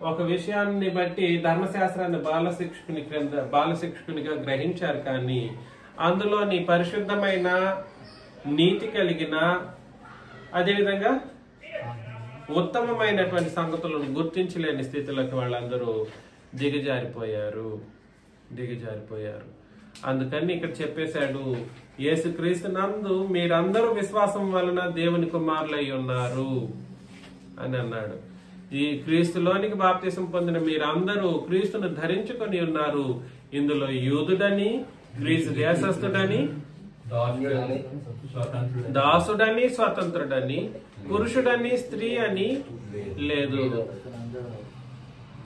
ఒక విషయాన్ని బట్టి ధర్మశాస్త్రాన్ని బాలశిక్షకునిగా గ్రహించారు. కానీ అందులోని పరిశుద్ధమైన నీతి కలిగిన అదేవిధంగా ఉత్తమమైనటువంటి సంగతులను గుర్తించలేని స్థితిలోకి వాళ్ళందరూ దిగజారిపోయారు. అందుకని ఇక్కడ చెప్పేశాడు, యేసుక్రీస్తు నందు మీరందరూ విశ్వాసం వలన దేవుని కుమారులై ఉన్నారు అని అన్నాడు. ఈ క్రీస్తులోనికి బాప్తిసం పొందిన మీరందరూ క్రీస్తును ధరించుకొని ఉన్నారు. ఇందులో యూదుడని, గ్రీసు దేశస్థుడని, దాసుడని, స్వతంత్రుడని, పురుషుడని, స్త్రీ అని లేదు.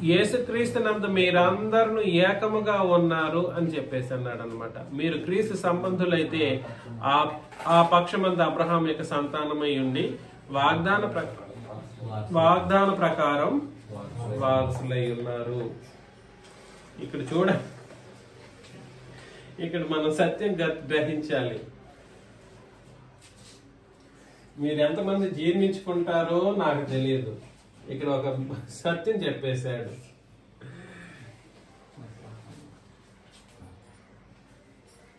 యేసుక్రీస్తు నందు మీరందరూ ఏకముగా ఉన్నారు అని చెప్పేసి అన్నాడు అనమాట. మీరు క్రీస్తు సంబంధులైతే ఆ పక్షమందు అబ్రహాం యొక్క సంతానమై ఉండి వాగ్దాన ప్రకారం వారసులై ఉన్నారు. ఇక్కడ చూడండి, ఇక్కడ మనం సత్యం గ్రహించాలి. మీరు ఎంతమంది జీర్ణించుకుంటారో నాకు తెలియదు. ఇక్కడ ఒక సత్యం చెప్పేశాడు.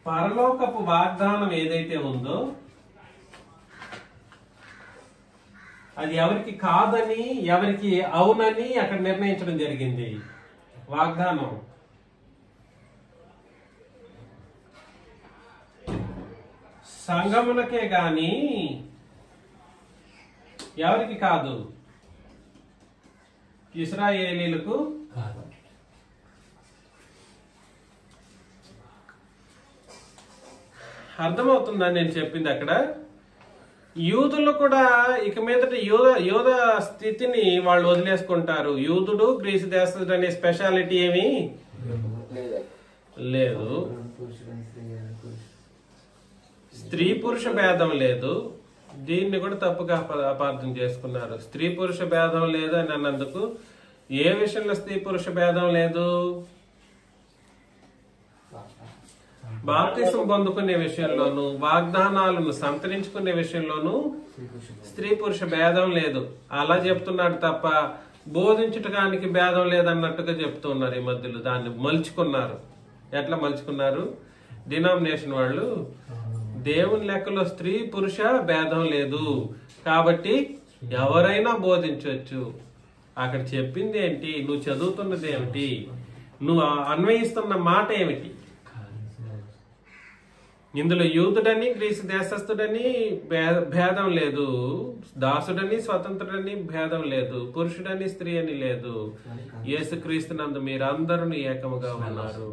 పరలోకపు వాగ్దానం ఏదైతే ఉందో అది ఎవరికి కాదని ఎవరికి అవునని అక్కడ నిర్ణయించడం జరిగింది. వాగ్దానం సంగమునకే గాని ఎవరికి కాదు, ఇశ్రాయేలీలకు అర్థమవుతుందని నేను చెప్పింది. అక్కడ యూదులు కూడా ఇక మీదట యూద స్థితిని వాళ్ళు వదిలేసుకుంటారు. యూదుడు గ్రీసు దేశస్థుడు అనే స్పెషాలిటీ ఏమీ లేదు. స్త్రీ పురుష భేదం లేదు. దీన్ని కూడా తప్పుగా అపార్థం చేసుకున్నారు. స్త్రీ పురుష భేదం లేదు అని అన్నందుకు ఏ విషయంలో స్త్రీ పురుష భేదం లేదు? బాప్తిసం పొందుకునే విషయంలోను, వాగ్దానాలను సంతరించుకునే విషయంలోను స్త్రీ పురుష భేదం లేదు. అలా చెప్తున్నాడు తప్ప బోధించటానికి భేదం లేదన్నట్టుగా చెప్తున్నారు. ఈ మధ్యలో దాన్ని మలుచుకున్నారు. ఎట్లా మలుచుకున్నారు? డినామినేషన్ వాళ్ళు దేవుని లెక్కలో స్త్రీ పురుష భేదం లేదు కాబట్టి ఎవరైనా బోధించవచ్చు. అక్కడ చెప్పింది ఏంటి? నువ్వు చదువుతున్నది ఏమిటి? నువ్వు అన్వయిస్తున్న మాట ఏమిటి? ఇందులో యూదుడని, గ్రీసు దేశస్థుడని భేదం లేదు, దాసుడని, స్వతంత్రుడని భేదం లేదు, పురుషుడని, స్త్రీ అని లేదు. యేసుక్రీస్తు నందు మీరందరూ ఏకముగా ఉన్నారు.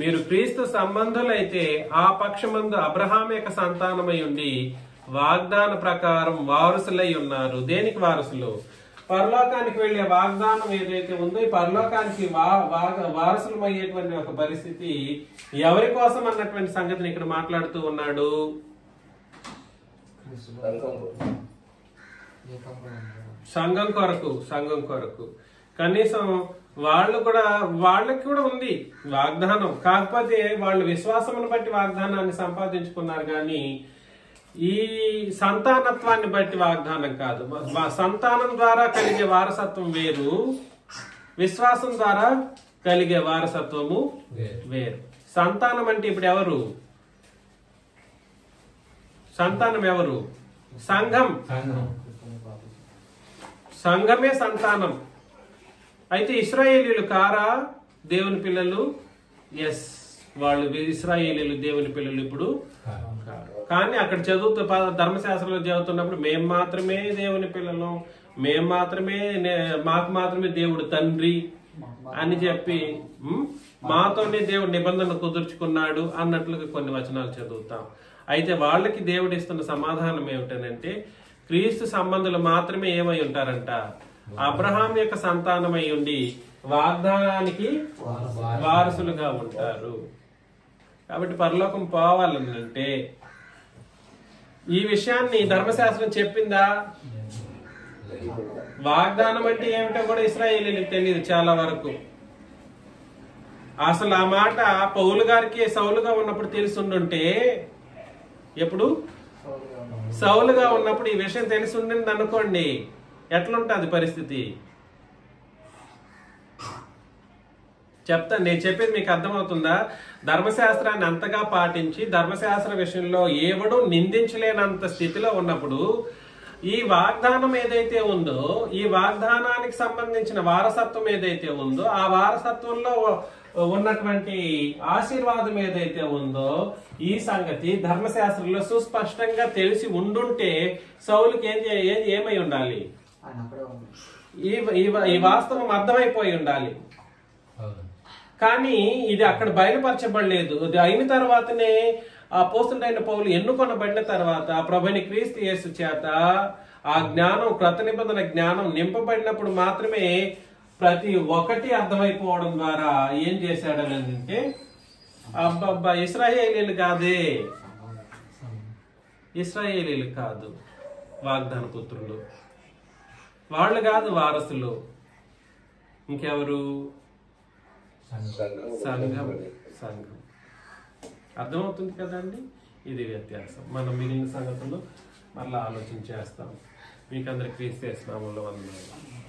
మీరు క్రీస్తు సంబంధులైతే ఆ పక్షమందు అబ్రహాం యొక్క సంతానమై ఉండి వాగ్దాన ప్రకారం వారసులై ఉన్నారు. దేనికి వారసులు? పరలోకానికి వెళ్లే వాగ్దానం ఏదైతే ఉందో ఈ పరలోకానికి వారసులమయ్యేటువంటి ఒక పరిస్థితి ఎవరి కోసం అన్నటువంటి సంగతిని ఇక్కడ మాట్లాడుతూ ఉన్నాడు. సంఘం కొరకు కనీసం వాళ్ళకి కూడా ఉంది వాగ్దానం. కాకపోతే వాళ్ళు విశ్వాసమును బట్టి వాగ్దానాన్ని సంపాదించుకున్నారు కానీ ఈ సంతానత్వాన్ని బట్టి వాగ్దానం కాదు. సంతానం ద్వారా కలిగే వారసత్వం వేరు, విశ్వాసం ద్వారా కలిగే వారసత్వము వేరు. సంతానం అంటే ఇప్పుడు ఎవరు? సంతానం ఎవరు? సంఘమే సంతానం. అయితే ఇశ్రాయేలీలు కారా దేవుని పిల్లలు? ఎస్, వాళ్ళు ఇశ్రాయేలీలు దేవుని పిల్లలు ఇప్పుడు కానీ అక్కడ చదువుతూ ధర్మశాస్త్రంలో చదువుతున్నప్పుడు మేము మాత్రమే దేవుని పిల్లలం, మాకు మాత్రమే దేవుడు తండ్రి అని చెప్పి మాతోనే దేవుడు నిబంధన కుదుర్చుకున్నాడు అన్నట్లుగా కొన్ని వచనాలు చదువుతాం. అయితే వాళ్ళకి దేవుడు ఇస్తున్న సమాధానం ఏమిటనంటే క్రీస్తు సంబంధులు మాత్రమే ఏమై ఉంటారంట? అబ్రహాం యొక్క సంతానమై ఉండి వాగ్దానానికి వారసులుగా ఉంటారు. కాబట్టి పరలోకం పోవాలనంటే ఈ విషయాన్ని ధర్మశాస్త్రం చెప్పిందా? వాగ్దానం అంటే ఏమిటో కూడా ఇశ్రాయేలీలకు తెలియదు చాలా వరకు. అసలు ఆ మాట పౌలు గారికి సౌలుగా ఉన్నప్పుడు తెలుసుండుంటే ఎప్పుడు సౌలుగా ఉన్నప్పుడు ఈ విషయం తెలిసి ఉండింది అనుకోండి, ఎట్లుంటుంది పరిస్థితి చెప్తాను. నేను చెప్పేది మీకు అర్థమవుతుందా? ధర్మశాస్త్రాన్ని అంతగా పాటించి ధర్మశాస్త్ర విషయంలో ఎవడు నిందించలేనంత స్థితిలో ఉన్నప్పుడు ఈ వాగ్దానం ఏదైతే ఉందో, ఈ వాగ్దానానికి సంబంధించిన వారసత్వం ఏదైతే ఉందో, ఆ వారసత్వంలో ఉన్నటువంటి ఆశీర్వాదం ఏదైతే ఉందో, ఈ సంగతి ధర్మశాస్త్రంలో సుస్పష్టంగా తెలిసి ఉండుంటే సౌలుకి ఏమై ఉండాలి? ఈ వాస్తవం అర్థమైపోయి ఉండాలి. కానీ ఇది అక్కడ బయలుపరచబడలేదు. ఇది అయిన తర్వాతనే అపోస్తలుడైన పౌలు ఎన్నుకొనబడిన తర్వాత ప్రభువైన క్రీస్తు యేసు చేత ఆ జ్ఞానం, క్రొత్త నిబంధన జ్ఞానం నింపబడినప్పుడు మాత్రమే ప్రతి ఒక్కటి అర్థమైపోవడం ద్వారా ఏం చేశాడనంటే, అబ్బబ్బా ఇశ్రాయేలీలు కాదే, ఇశ్రాయేలీలు కాదు వాగ్దాన పుత్రులు, వాళ్ళు కాదు వారసులు, ఇంకెవరు? సంఘం. సంఘం. అర్థమవుతుంది కదండి? ఇది వ్యత్యాసం. మనం మిగిలిన సంగతులు మళ్ళీ ఆలోచన చేస్తాం. మీకు అందరికి క్రీస్తు నామములో వందనాలు.